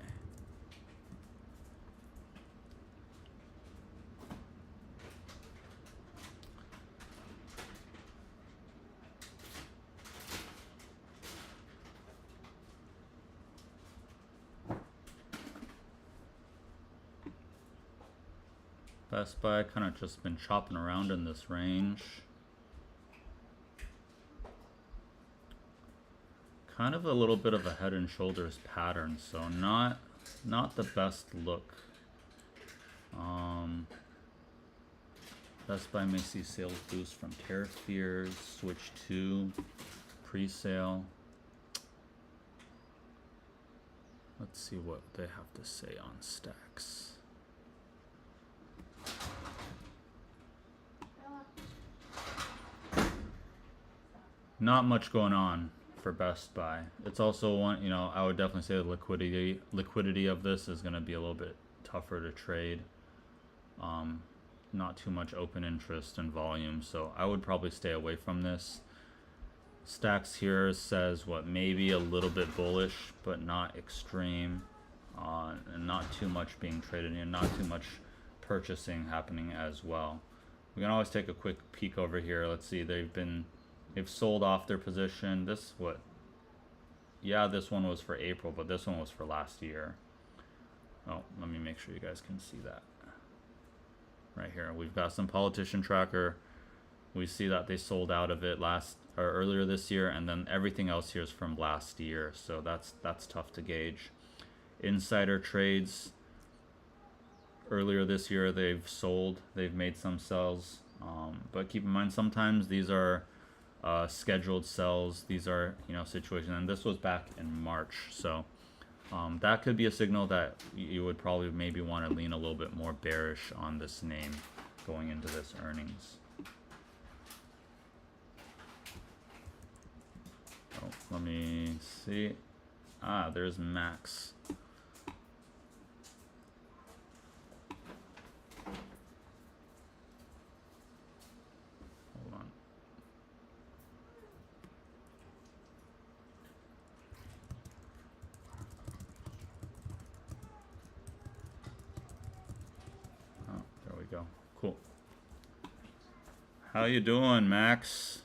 Best Buy kind of just been chopping around in this range. Kind of a little bit of a head and shoulders pattern, so not the best look. Best Buy may see sales boost from tariff fears, switch to pre-sale. Let's see what they have to say on Stacks. Not much going on for Best Buy. It's also one, I would definitely say the liquidity of this is going to be a little bit tougher to trade. Not too much open interest and volume, so I would probably stay away from this. Stacks here says what, maybe a little bit bullish, but not extreme, and not too much being traded in, not too much purchasing happening as well. We can always take a quick peek over here. Let's see, they've sold off their position. This what? Yeah, this one was for April, but this one was for last year. Oh, let me make sure you guys can see that. Right here, we've got some politician tracker. We see that they sold out of it earlier this year, and then everything else here is from last year. So that's tough to gauge. Insider trades. Earlier this year, they've sold. They've made some sells, but keep in mind sometimes these are scheduled sells. These are situations, and this was back in March, so that could be a signal that you would probably maybe want to lean a little bit more bearish on this name going into this earnings. Oh, let me see. There's Max. Hold on. Oh, there we go. Cool. How you doing, Max?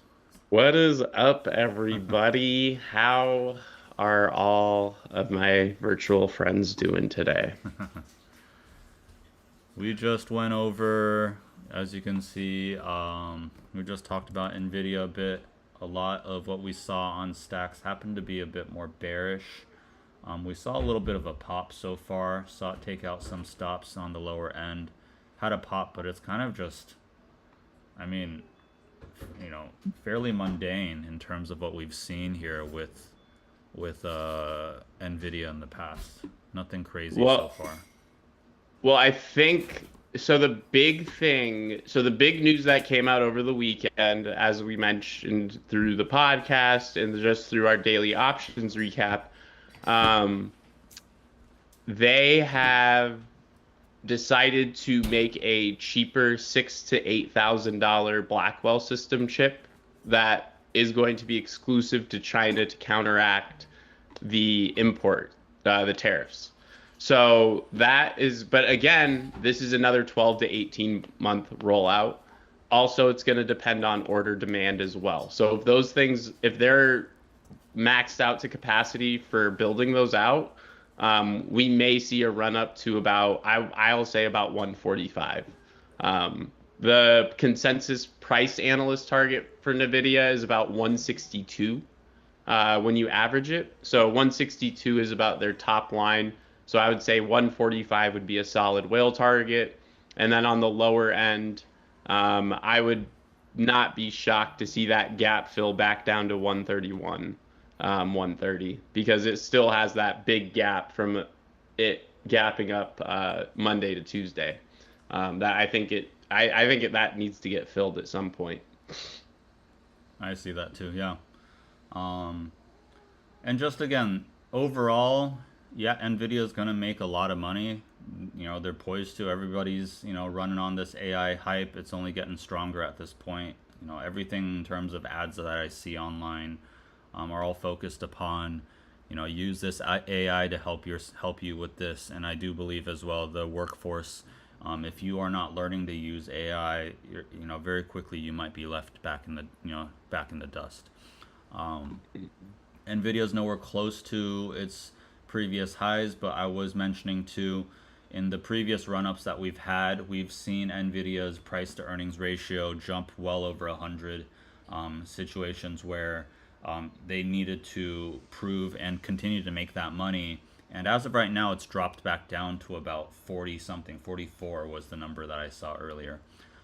What is up, everybody? How are all of my virtual friends doing today? We just went over, as you can see, we just talked about NVIDIA a bit. A lot of what we saw on Stacks happened to be a bit more bearish. We saw a little bit of a pop so far. Saw it take out some stops on the lower end. Had a pop, but it's kind of just, I mean, fairly mundane in terms of what we've seen here with Nvidia in the past. Nothing crazy so Well, far. well, I think so. The big news that came out over the weekend, as we mentioned through the podcast and just through our daily options recap, um, they have decided to make a cheaper $6,000 to $8,000 Blackwell system chip that is going to be exclusive to China to counteract the tariffs. So but again, this is another 12 to 18-month rollout. Also, it's going to depend on order demand as well. So if they're maxed out to capacity for building those out, we may see a run up to I'll say about 145. The consensus price analyst target for NVIDIA is about 162 when you average it. So 162 is about their top line. So I would say 145 would be a solid whale target. And then on the lower end, I would not be shocked to see that gap fill back down to 131, 130, because it still has that big gap from it gapping up Monday to Tuesday. That I think that needs to get filled at some point. I see that too. Yeah. And just again, overall, yeah, Nvidia is gonna make a lot of money. They're poised to. Everybody's running on this AI hype. It's only getting stronger at this point. Everything in terms of ads that I see online are all focused upon use this AI to help you with this. And I do believe as well the workforce. If you are not learning to use AI, very quickly you might be left back in the dust. Nvidia's nowhere close to its previous highs, but I was mentioning too, in the previous run-ups that we've had, we've seen Nvidia's price to earnings ratio jump well over 100. Situations where they needed to prove and continue to make that money. And as of right now, it's dropped back down to about 40 something. 44 was the number that I saw earlier.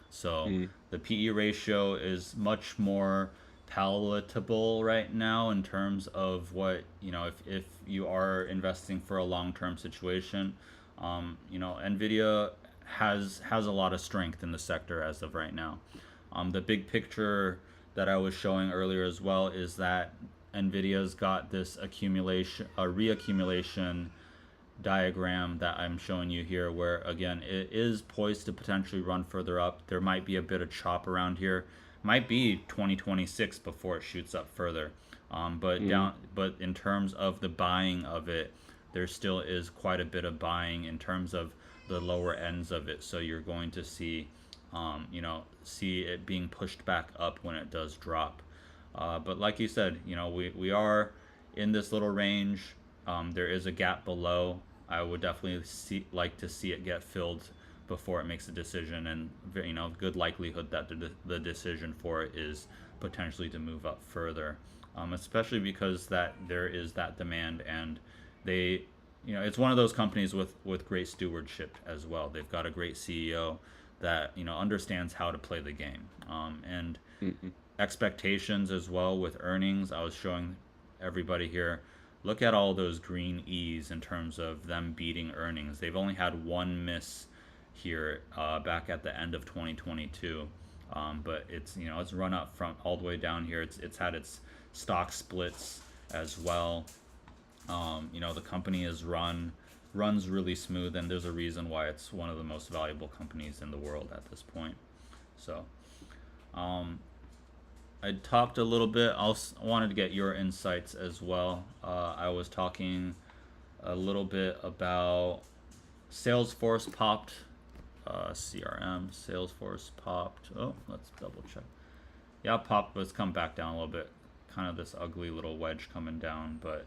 So the PE ratio is much more palatable right now in terms of what, if you are investing for a long-term situation. Nvidia has a lot of strength in the sector as of right now. The big picture that I was showing earlier as well is that Nvidia's got this reaccumulation diagram that I'm showing you here, where again it is poised to potentially run further up. There might be a bit of chop around here. Might be 2026 before it shoots up further. But in terms of the buying of it, there still is quite a bit of buying in terms of the lower ends of it. So you're going to see it being pushed back up when it does drop. But like you said, we are in this little range. There is a gap below. I would definitely like to see it get filled before it makes a decision, and good likelihood that the decision for it is potentially to move up further, especially because that there is that demand, and they it's one of those companies with great stewardship as well. They've got a great CEO that understands how to play the game, and expectations as well with earnings. I was showing everybody here, look at all those green E's in terms of them beating earnings. They've only had one miss here back at the end of 2022, but it's run up from all the way down here. It's had its stock splits as well. The company runs really smooth, and there's a reason why it's one of the most valuable companies in the world at this point. So I talked a little bit. I wanted to get your insights as well. I was talking a little bit about Salesforce popped. CRM, Salesforce popped. Oh, let's double check. Yeah, popped, but it's come back down a little bit. Kind of this ugly little wedge coming down, but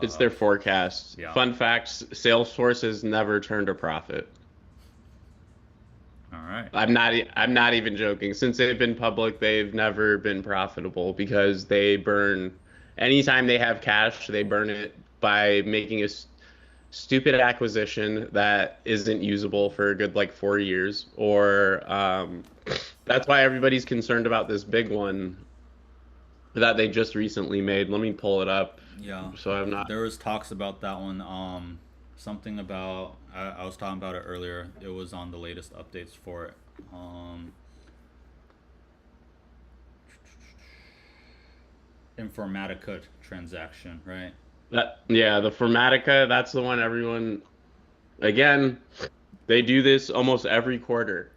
It's their forecast. yeah. Fun facts: Salesforce has never turned a profit. All right. I'm not even joking. Since they've been public, they've never been profitable because they burn anytime they have cash, they burn it by making a stupid acquisition that isn't usable for a good like 4 years, or that's why everybody's concerned about this big one that they just recently made. Let me pull it up Yeah, so I'm not. there was talks about that one. Something about I was talking about it earlier. It was on the latest updates for it. Informatica transaction, right? That, yeah, the Formatica, that's the one everyone, again, they do this almost every quarter.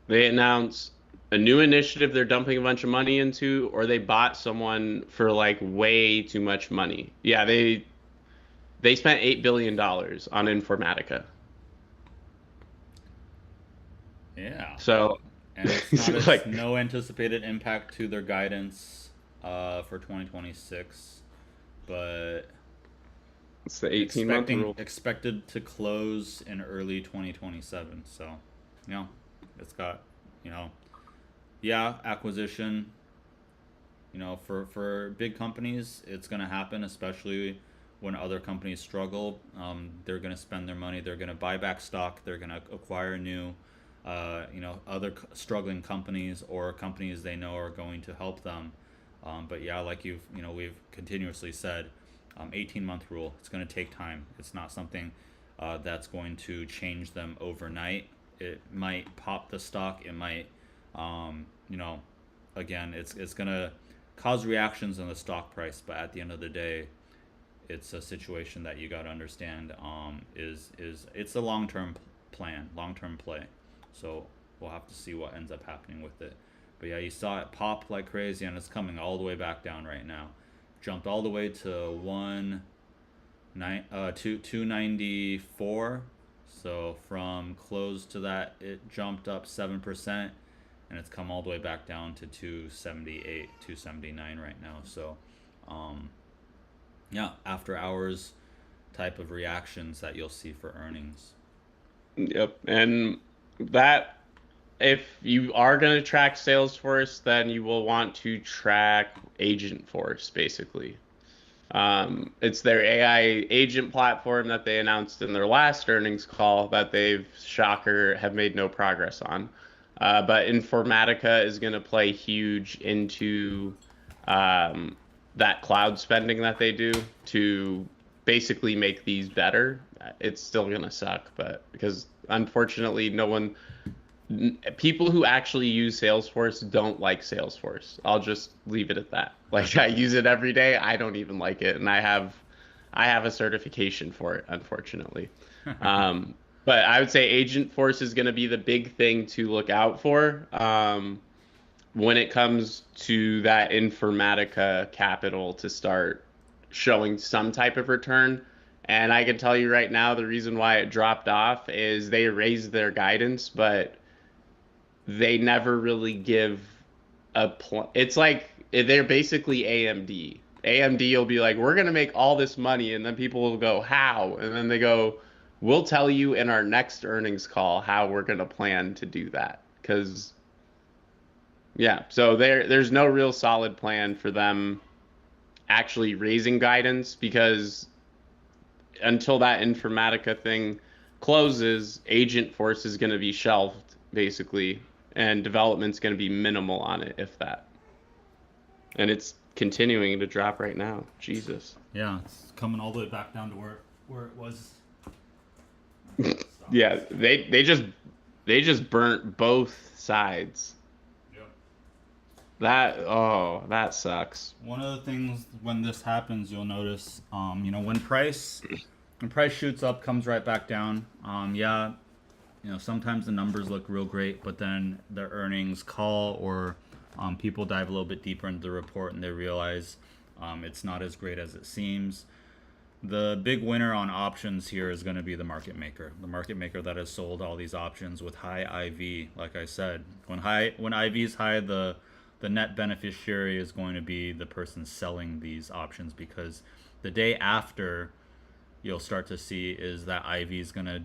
They announce a new initiative they're dumping a bunch of money into, or they bought someone for like way too much money. Yeah, they spent $8 billion on Informatica. Yeah, So and it's not like no anticipated impact to their guidance for 2026, but it's the 18-month rule. expected to close in early 2027. So, you know, it's got, you know, yeah, acquisition. You know, for big companies, it's gonna happen, especially when other companies struggle. They're gonna spend their money. They're gonna buy back stock. They're gonna acquire new, you know, other struggling companies or companies they know are going to help them. But yeah, like we've continuously said, 18-month rule. It's going to take time. It's not something that's going to change them overnight. It might pop the stock. It might, you know, again, it's going to cause reactions in the stock price. But at the end of the day, it's a situation that you got to understand. Is it's a long-term plan, long-term play. So we'll have to see what ends up happening with it. But yeah, you saw it pop like crazy, and it's coming all the way back down right now. Jumped all the way to 294. So from close to that, it jumped up 7%, and it's come all the way back down to 278, 279 right now. So, yeah, after hours type of reactions that you'll see for earnings. Yep. And that, if you are going to track Salesforce, then you will want to track Agentforce, basically. It's their AI agent platform that they announced in their last earnings call that they've, shocker, have made no progress on. But Informatica is going to play huge into that cloud spending that they do to basically make these better. It's still going to suck, but because unfortunately people who actually use Salesforce don't like Salesforce. I'll just leave it at that. Like, I use it every day. I don't even like it, and I have a certification for it, unfortunately. But I would say Agentforce is going to be the big thing to look out for when it comes to that Informatica capital to start showing some type of return. And I can tell you right now, the reason why it dropped off is they raised their guidance, but they never really give a plan. It's like they're basically AMD. AMD will be like, we're going to make all this money. And then people will go, how? And then they go, we'll tell you in our next earnings call how we're going to plan to do that. Because, yeah, so there's no real solid plan for them actually raising guidance, because until that Informatica thing closes, Agentforce is going to be shelved, basically, and development's going to be minimal on it, if that. And it's continuing to drop right now. Jesus. Yeah, it's coming all the way back down to where it was. Yeah, they just burnt both sides. Yep. That sucks. One of the things when this happens, you'll notice, you know, when price shoots up, comes right back down. Yeah, you know, sometimes the numbers look real great, but then the earnings call or people dive a little bit deeper into the report and they realize it's not as great as it seems. The big winner on options here is going to be the market maker. The market maker that has sold all these options with high IV. Like I said, when IV is high, the net beneficiary is going to be the person selling these options, because the day after, you'll start to see is that IV is going to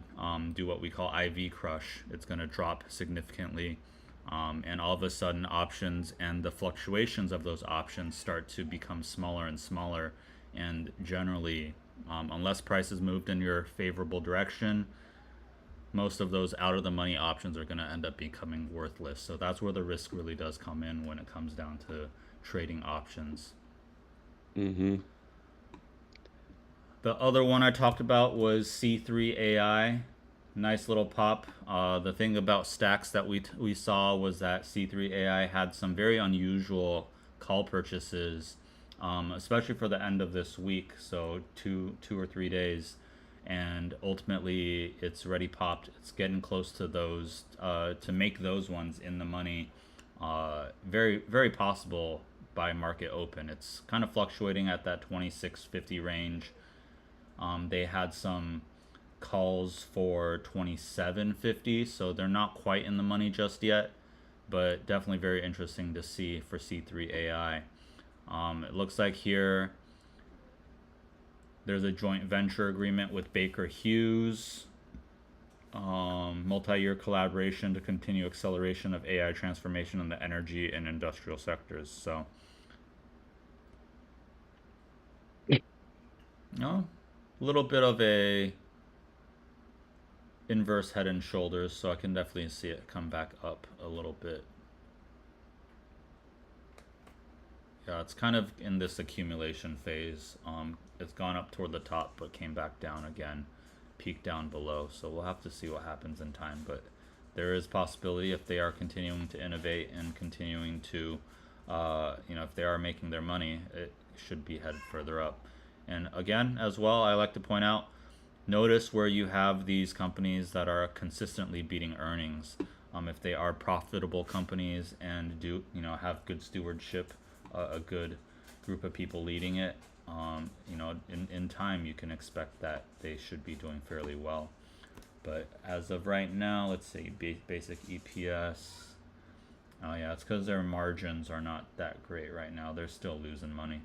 do what we call IV crush. It's going to drop significantly, and all of a sudden options and the fluctuations of those options start to become smaller and smaller, and generally, unless prices moved in your favorable direction, most of those out of the money options are going to end up becoming worthless. So that's where the risk really does come in when it comes down to trading options. Mm-hmm. The other one I talked about was C3AI. Nice little pop. The thing about stacks that we saw was that C3AI had some very unusual call purchases, especially for the end of this week, so two or 3 days, and ultimately it's already popped. It's getting close to those to make those ones in the money. Very very possible by market open. It's kind of fluctuating at that 26.50 range. They had some calls for 27.50, so they're not quite in the money just yet, but definitely very interesting to see for C3AI. It looks like here there's a joint venture agreement with Baker Hughes, multi-year collaboration to continue acceleration of AI transformation in the energy and industrial sectors. So, no, a little bit of a inverse head and shoulders, so I can definitely see it come back up a little bit. Yeah, it's kind of in this accumulation phase. It's gone up toward the top but came back down again, peaked down below, so we'll have to see what happens in time. But there is possibility, if they are continuing to innovate and continuing to if they are making their money, it should be headed further up. And again, as well, I like to point out, notice where you have these companies that are consistently beating earnings. If they are profitable companies and do have good stewardship, a good group of people leading it, in time you can expect that they should be doing fairly well. But as of right now, let's see, basic EPS. Oh yeah, it's because their margins are not that great right now. They're still losing money.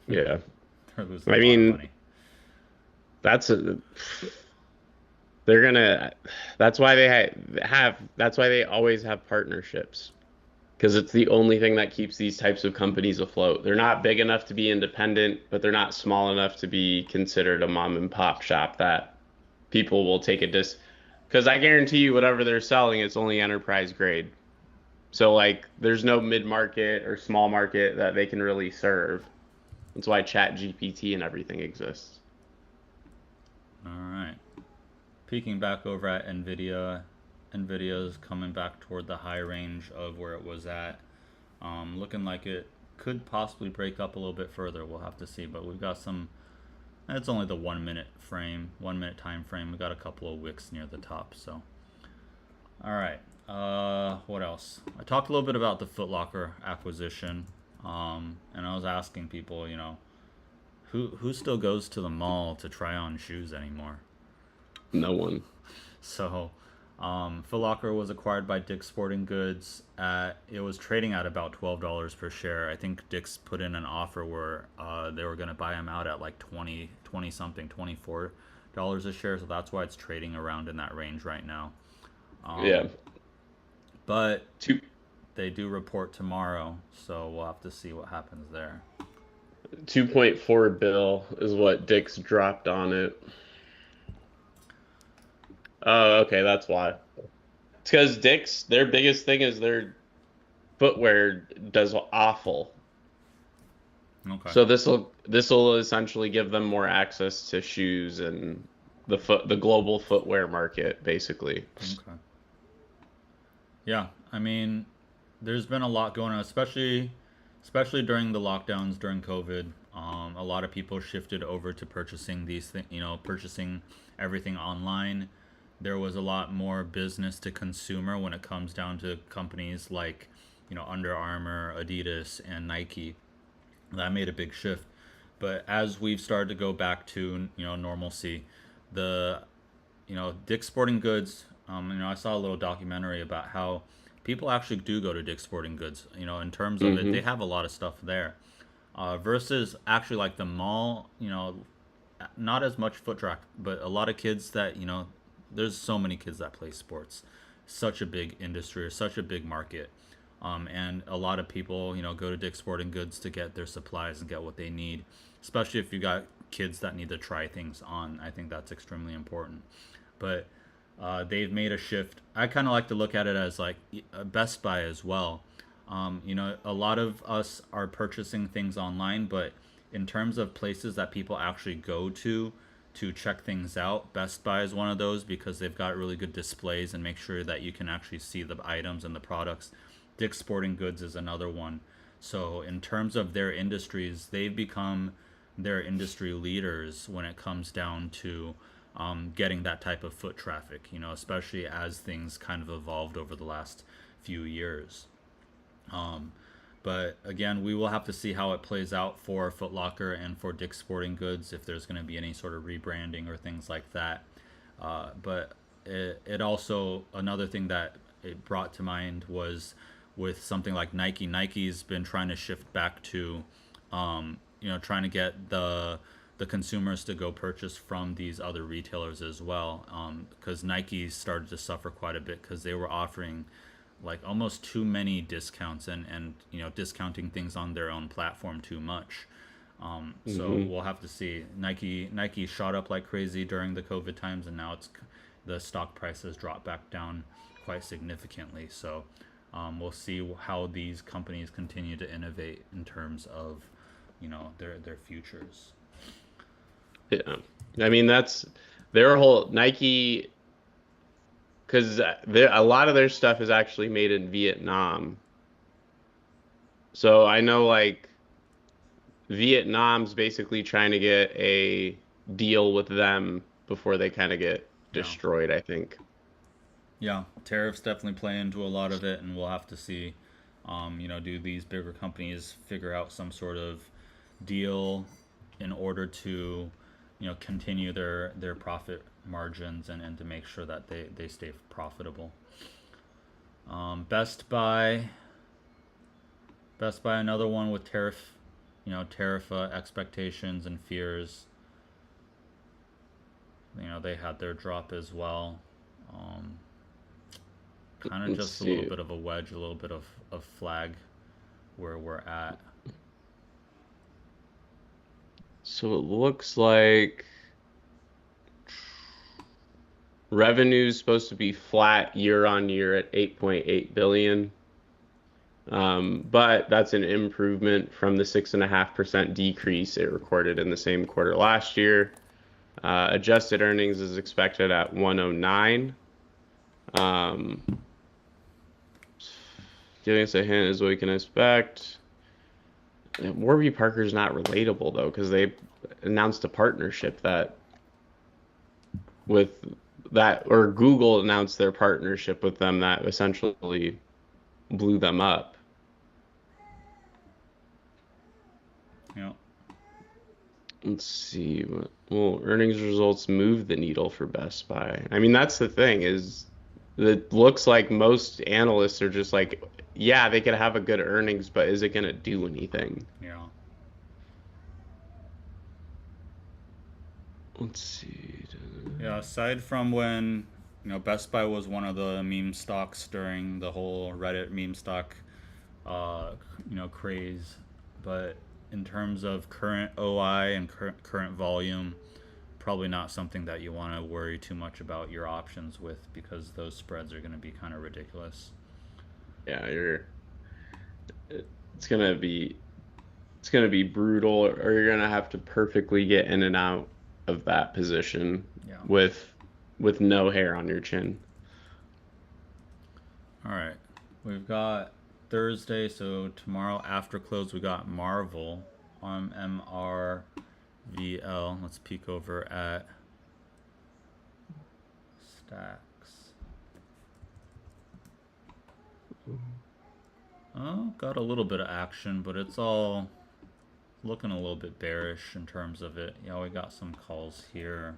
Yeah. They're losing a lot of money. That's why they always have partnerships, because it's the only thing that keeps these types of companies afloat. They're not big enough to be independent, but they're not small enough to be considered a mom and pop shop that people will take because I guarantee you whatever they're selling, it's only enterprise grade. So like there's no mid-market or small market that they can really serve. That's why Chat GPT and everything exists. All right. Peeking back over at NVIDIA. NVIDIA's coming back toward the high range of where it was at. Looking like it could possibly break up a little bit further. We'll have to see, but we've got it's only the 1 minute time frame. We got a couple of wicks near the top, so. All right. What else? I talked a little bit about the Foot Locker acquisition. And I was asking people, who still goes to the mall to try on shoes anymore? No one. So, Foot Locker was acquired by Dick's Sporting Goods. It was trading at about $12 per share. I think Dick's put in an offer where they were going to buy them out at like $24 a share. So that's why it's trading around in that range right now. Yeah. But they do report tomorrow, so we'll have to see what happens there. 2.4 bill is what Dick's dropped on it. Oh, okay, that's why. It's because Dick's, their biggest thing is their footwear does awful. Okay. So this will essentially give them more access to shoes and the global footwear market, basically. Okay. Yeah, I mean, there's been a lot going on, especially during the lockdowns during COVID. A lot of people shifted over to purchasing these things, purchasing everything online. There was a lot more business to consumer when it comes down to companies like, Under Armour, Adidas, and Nike. That made a big shift. But as we've started to go back to, normalcy, Dick's Sporting Goods, I saw a little documentary about how people actually do go to Dick's Sporting Goods, in terms of it, they have a lot of stuff there. Versus actually like the mall, not as much foot track, but a lot of kids that, there's so many kids that play sports. Such a big industry, or such a big market. And a lot of people, go to Dick's Sporting Goods to get their supplies and get what they need, especially if you got kids that need to try things on. I think that's extremely important. But they've made a shift. I kind of like to look at it as like Best Buy as well. A lot of us are purchasing things online, but in terms of places that people actually go to check things out, Best Buy is one of those because they've got really good displays and make sure that you can actually see the items and the products. Dick's Sporting Goods is another one. So in terms of their industries, they've become their industry leaders when it comes down to getting that type of foot traffic, especially as things kind of evolved over the last few years. But again, we will have to see how it plays out for Foot Locker and for Dick's Sporting Goods, if there's going to be any sort of rebranding or things like that. But it also, another thing that it brought to mind was with something like Nike. Nike's been trying to shift back to, trying to get the consumers to go purchase from these other retailers as well. Because Nike started to suffer quite a bit because they were offering like almost too many discounts and discounting things on their own platform too much. So we'll have to see. Nike shot up like crazy during the COVID times, and now the stock price has dropped back down quite significantly. So we'll see how these companies continue to innovate in terms of their futures. Yeah, I mean that's their whole Nike, because a lot of their stuff is actually made in Vietnam. So I know like Vietnam's basically trying to get a deal with them before they kind of get Yeah. destroyed, I think. Yeah, tariffs definitely play into a lot of it, and we'll have to see. Do these bigger companies figure out some sort of deal in order to, continue their profit margins and to make sure that they stay profitable. Best Buy, another one with tariff expectations and fears. They had their drop as well. Um, Kind of Let's just a little see. bit of a wedge, a little bit of flag where we're at. So it looks like revenue's supposed to be flat year on year at 8.8 billion. But that's an improvement from the 6.5% decrease it recorded in the same quarter last year. Adjusted earnings is expected at 109. Um, Giving us a hint is what we can expect. Warby Parker's not relatable though, because they announced a partnership with or Google announced their partnership with them that essentially blew them up. Yeah. Let's see. Well, earnings results move the needle for Best Buy. I mean, that's the thing is it looks like most analysts are just like, yeah, they could have a good earnings, but is it going to do anything? Yeah. Let's see. Yeah. Aside from when Best Buy was one of the meme stocks during the whole Reddit meme stock, craze, but in terms of current OI and current volume, probably not something that you want to worry too much about your options with because those spreads are going to be kind of ridiculous. Yeah, it's gonna be it's gonna be brutal, or you're gonna have to perfectly get in and out of that position Yeah. with no hair on your chin. All right. We've got Thursday, so tomorrow after close we got Marvel on MRVL. Let's peek over at stacks. Oh, got a little bit of action, but it's all looking a little bit bearish in terms of it. Yeah, we got some calls here.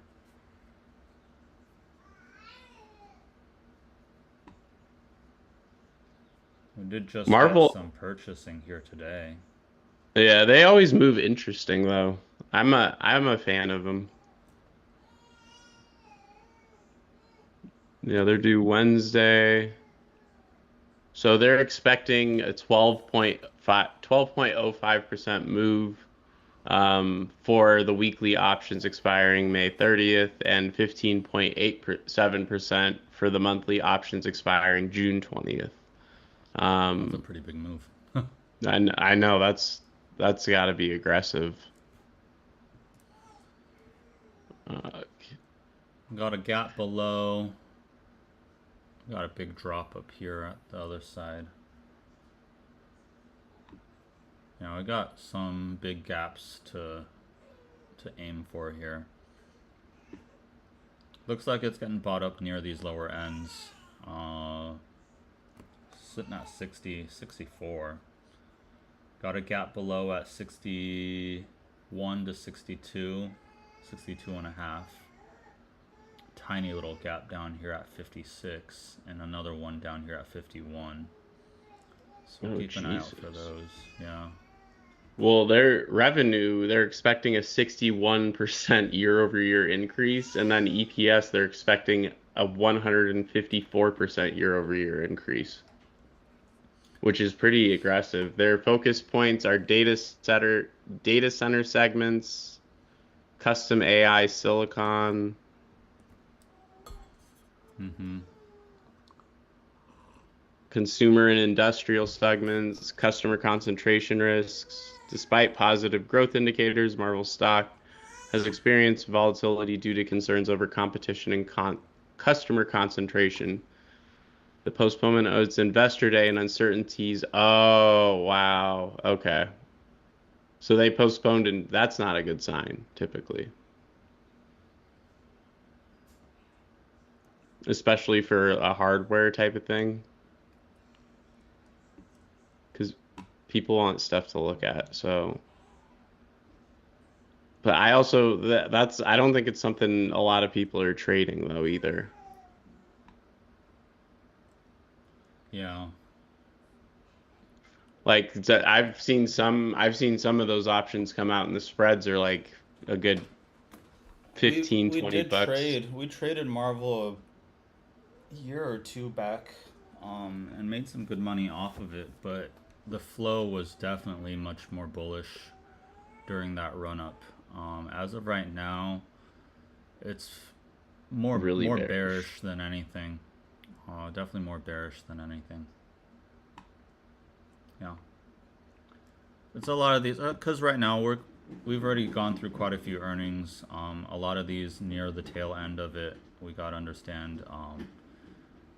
We did just get Marvel, some purchasing here today. yeah, they always move interesting though. I'm a fan of them. Yeah, they're due Wednesday. So they're expecting a 12.05% move for the weekly options expiring May 30th and 15.87% for the monthly options expiring June 20th. That's a pretty big move. I know that's got to be aggressive. Got a gap below. Got a big drop up here at the other side. We got some big gaps to aim for here. Looks like it's getting bought up near these lower ends. Sitting at 60, 64. Got a gap below at 61 to 62, 62 and a half. Tiny little gap down here at 56, and another one down here at 51. So keep an eye out for those. Yeah. Well, their revenue, they're expecting a 61% year-over-year increase, and then EPS, they're expecting a 154% year-over-year increase, which is pretty aggressive. Their focus points are data center segments, custom AI silicon. Consumer and industrial segments, customer concentration risks. Despite positive growth indicators, Marvel stock has experienced volatility due to concerns over competition and customer concentration. The postponement of its investor day and uncertainties. Oh, wow. Okay. So they postponed, and that's not a good sign, typically. Especially for a hardware type of thing. Because people want stuff to look at, so. But I also, I don't think it's something a lot of people are trading, though, either. Yeah. Like, I've seen some of those options come out, and the spreads are like a good 15, we 20 did bucks. We traded Marvel a year or two back, and made some good money off of it, but the flow was definitely much more bullish during that run up. As of right now, it's more Really bearish than anything. Definitely more bearish than anything. Yeah. It's a lot of these, because right now we've already gone through quite a few earnings. A lot of these near the tail end of it, we got to understand.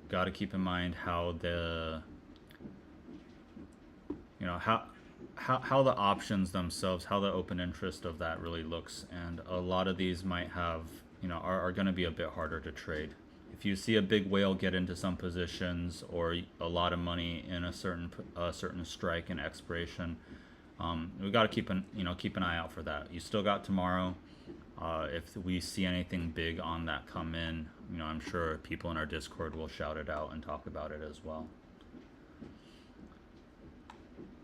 Got to keep in mind how the, how the options themselves, how the open interest of that really looks, and a lot of these might have, are going to be a bit harder to trade. If you see a big whale get into some positions or a lot of money in a certain strike and expiration, we got to keep an eye out for that. You still got tomorrow. If we see anything big on that come in, I'm sure people in our Discord will shout it out and talk about it as well.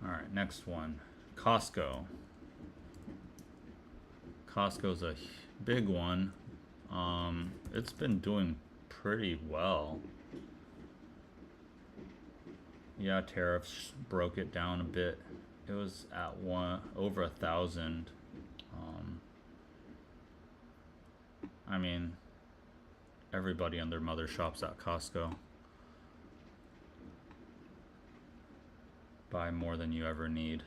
All right, next one, Costco. Costco's a big one. It's been doing pretty well. Yeah, tariffs broke it down a bit. It was at over 1,000. I mean, everybody and their mother shops at Costco. Buy more than you ever need.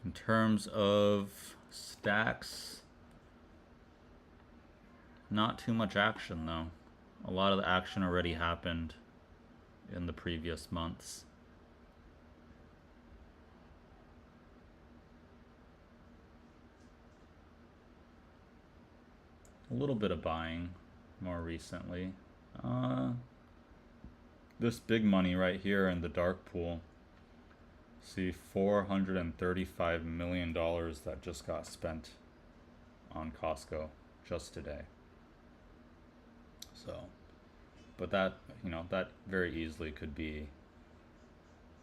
In terms of stacks, not too much action though. A lot of the action already happened in the previous months. A little bit of buying more recently. This big money right here in the dark pool. See, $435 million that just got spent on Costco just today. So, but that, that very easily could be,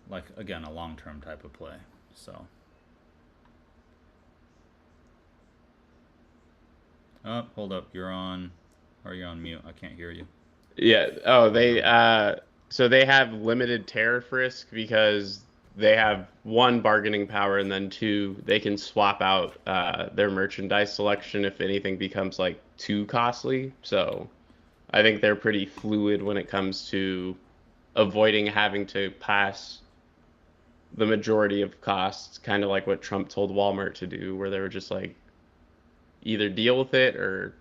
like, again, a long-term type of play. So, Oh, hold up. You're on. Are you on mute? I can't hear you. Yeah. Oh, so they have limited tariff risk because they have one, bargaining power, and then two, they can swap out their merchandise selection if anything becomes like too costly. So I think they're pretty fluid when it comes to avoiding having to pass the majority of costs, kind of like what Trump told Walmart to do, where they were just like, either deal with it or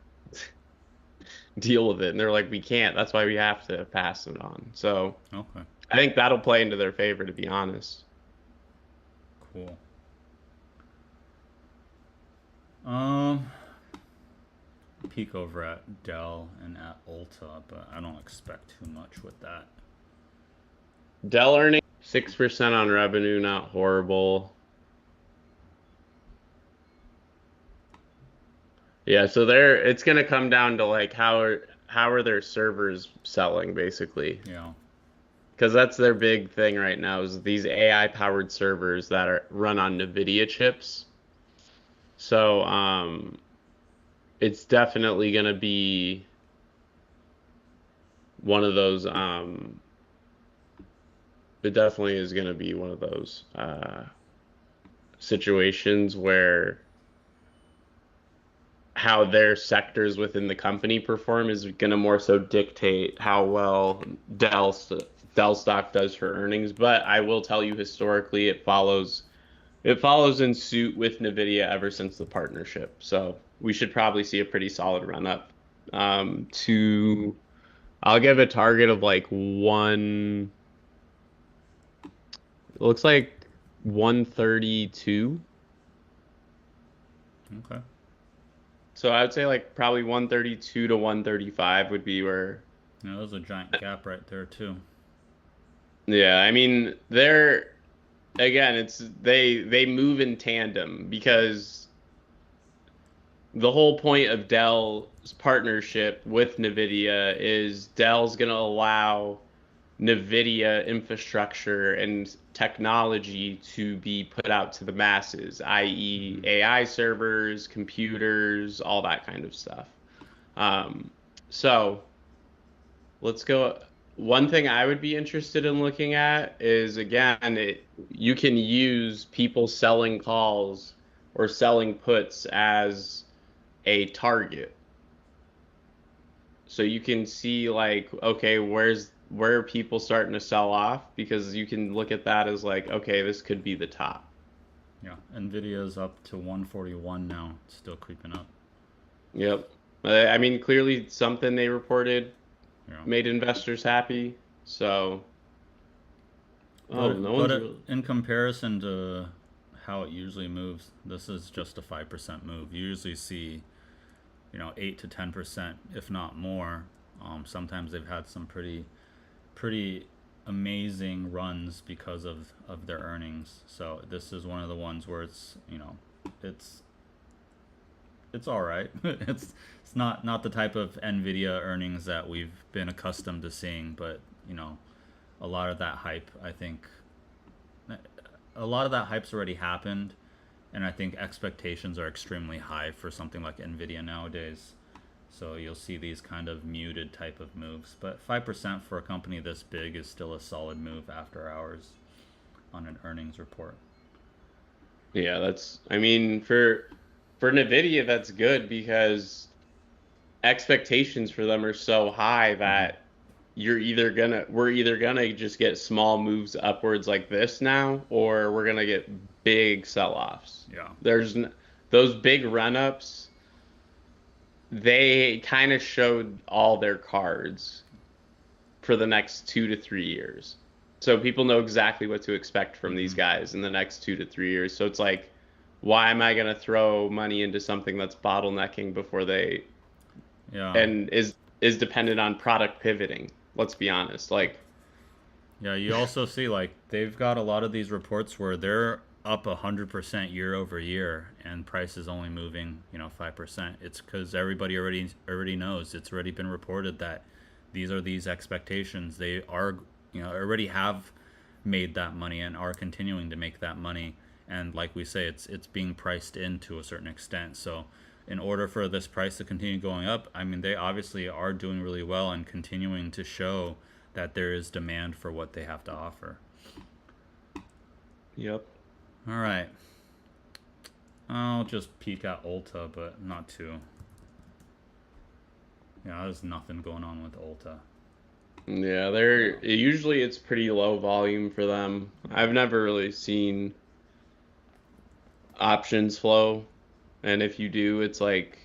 deal with it. And they're like, we can't. That's why we have to pass it on. So Okay. I think that'll play into their favor, to be honest. Cool. Um, peek over at Dell and at Ulta, but I don't expect too much with that. Dell earning 6% on revenue, not horrible. Yeah, so it's gonna come down to like how are their servers selling basically. Yeah. Because that's their big thing right now is these AI powered servers that are run on NVIDIA chips. So it's definitely gonna be one of those it definitely is gonna be one of those situations where how their sectors within the company perform is going to more so dictate how well Dell stock does for earnings. But I will tell you, historically, it follows in suit with Nvidia ever since the partnership. So we should probably see a pretty solid run up. To I'll give a target of like one. It looks like 132. Okay. So I would say like probably 132 to 135 would be where. Yeah, there's a giant gap right there too. Yeah, I mean they're again they move in tandem because the whole point of Dell's partnership with NVIDIA is Dell's going to allow NVIDIA infrastructure and technology to be put out to the masses, i.e., AI servers, computers, all that kind of stuff. So let's go. One thing I would be interested in looking at is again, you can use people selling calls or selling puts as a target. So you can see like, okay, where are people starting to sell off? Because you can look at that as like, okay, this could be the top. Yeah. Nvidia's up to 141 now, still creeping up. Yep. I mean, clearly something they reported Yeah. made investors happy. So, oh, no But one's really. in comparison to how it usually moves, this is just a 5% move. You usually see, 8 to 10%, if not more. Sometimes they've had some pretty amazing runs because of their earnings. So this is one of the ones where it's it's all right. It's not the type of Nvidia earnings that we've been accustomed to seeing, but a lot of that hype, I think, a lot of that hype's already happened, and I think expectations are extremely high for something like Nvidia nowadays. So you'll see these kind of muted type of moves, but 5% for a company this big is still a solid move after hours on an earnings report. Yeah, I mean, for Nvidia, that's good because expectations for them are so high Mm-hmm. that we're either gonna just get small moves upwards like this now, or we're gonna get big sell-offs. Yeah. Those big run-ups, they kind of showed all their cards for the next 2 to 3 years. So people know exactly what to expect from these Mm-hmm. guys in the next 2 to 3 years. So it's like, why am I gonna throw money into something that's bottlenecking before they Yeah. and is dependent on product pivoting? Let's be honest. Like, Yeah, you also see like they've got a lot of these reports where they're up 100% year over year, and price is only moving 5%. It's because everybody already knows, it's already been reported that these are these expectations. They are already have made that money and are continuing to make that money, and like we say, it's being priced in to a certain extent. So in order for this price to continue going up, I mean, they obviously are doing really well and continuing to show that there is demand for what they have to offer. Yep. All right. I'll just peek at Ulta, but not too. Yeah, there's nothing going on with Ulta. Yeah, they're usually it's pretty low volume for them. I've never really seen options flow, and if you do, it's like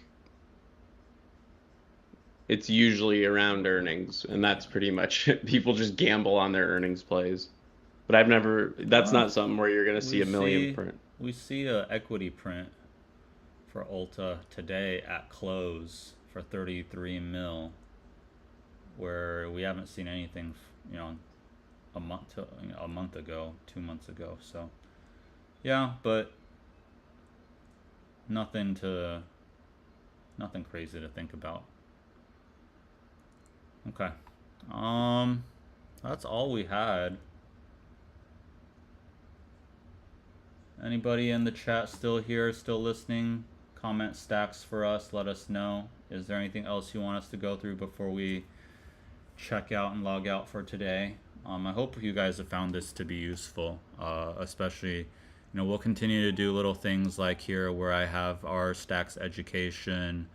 it's usually around earnings, and that's pretty much it. People just gamble on their earnings plays. But I've never, that's not something where you're gonna see a million print. We see a equity print for Ulta today at close for 33 mil, where we haven't seen anything, you know, a month ago, 2 months ago. So yeah, but nothing crazy to think about. Okay. That's all we had. Anybody in the chat still here, still listening? Comment stacks for us, let us know. Is there anything else you want us to go through before we check out and log out for today? I hope you guys have found this to be useful, especially, you know, we'll continue to do little things like here where I have our stacks education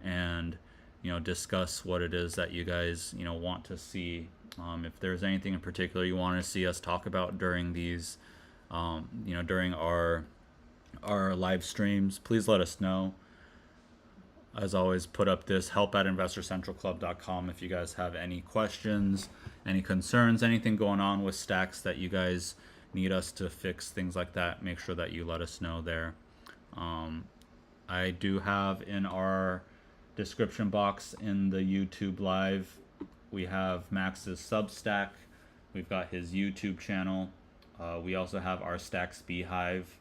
and, you know, discuss what it is that you guys, you know, want to see. If there's anything in particular you want to see us talk about during these, you know, during our live streams, please let us know. As always, put up this help@investorcentralclub.com if you guys have any questions, any concerns, anything going on with stacks that you guys need us to fix, things like that. Make sure that you let us know there. I do have in our description box in the YouTube live, we have Max's Substack. We've got his YouTube channel. We also have our Stacks Beehive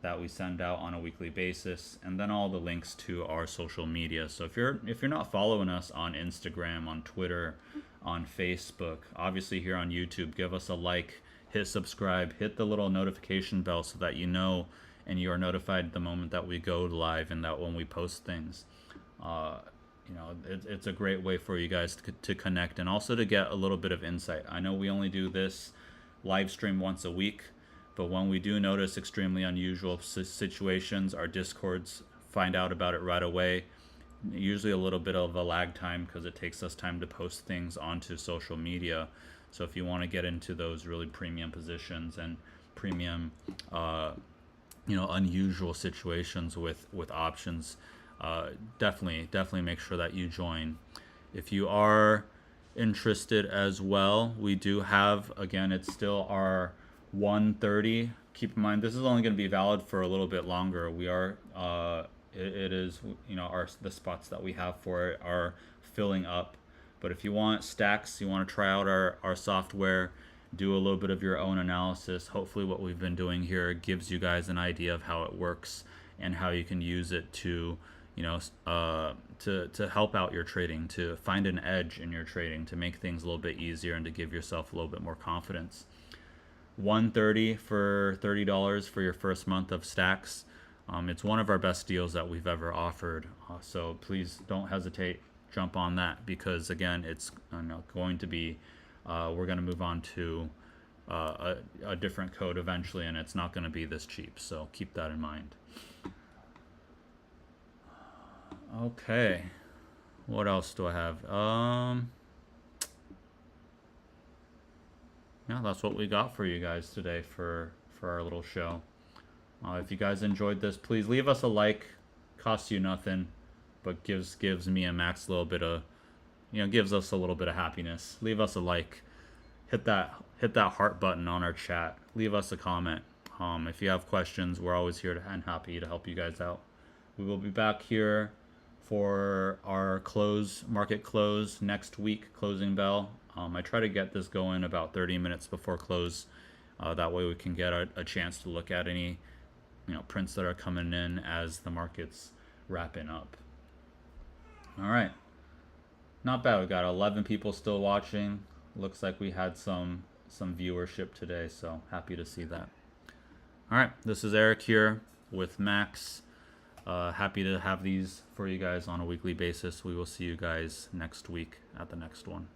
that we send out on a weekly basis, and then all the links to our social media. So if you're not following us on Instagram, on Twitter, on Facebook, obviously here on YouTube, give us a like, hit subscribe, hit the little notification bell so that you know and you are notified the moment that we go live and that when we post things. You know, it's a great way for you guys to connect and also to get a little bit of insight. I know we only do this live stream once a week, but when we do notice extremely unusual situations, our Discords find out about it right away. Usually a little bit of a lag time because it takes us time to post things onto social media. So if you want to get into those really premium positions and premium, you know, unusual situations with options, definitely make sure that you join. If you are interested as well, we do have, again, it's still our 130. Keep in mind this is only going to be valid for a little bit longer. We are it is, you know, the spots that we have for it are filling up. But if you want stacks, you want to try out our software, do a little bit of your own analysis. Hopefully what we've been doing here gives you guys an idea of how it works and how you can use it to, you know, to help out your trading, to find an edge in your trading, to make things a little bit easier and to give yourself a little bit more confidence. 130 for $30 for your first month of stacks. It's one of our best deals that we've ever offered. So please don't hesitate, jump on that, because again, it's going to be, we're going to move on to a different code eventually, and it's not going to be this cheap. So keep that in mind. Okay, what else do I have? Yeah, that's what we got for you guys today for our little show. If you guys enjoyed this, please leave us a like. Costs you nothing, but gives me and Max a little bit of, you know, gives us a little bit of happiness. Leave us a like. Hit that heart button on our chat. Leave us a comment. If you have questions, we're always here and happy to help you guys out. We will be back here for our market close next week, closing bell. I try to get this going about 30 minutes before close. That way we can get a chance to look at any, you know, prints that are coming in as the market's wrapping up. All right, not bad. We got 11 people still watching. Looks like we had some viewership today, so happy to see that. All right, this is Eric here with Max. happy to have these for you guys on a weekly basis. We will see you guys next week at the next one.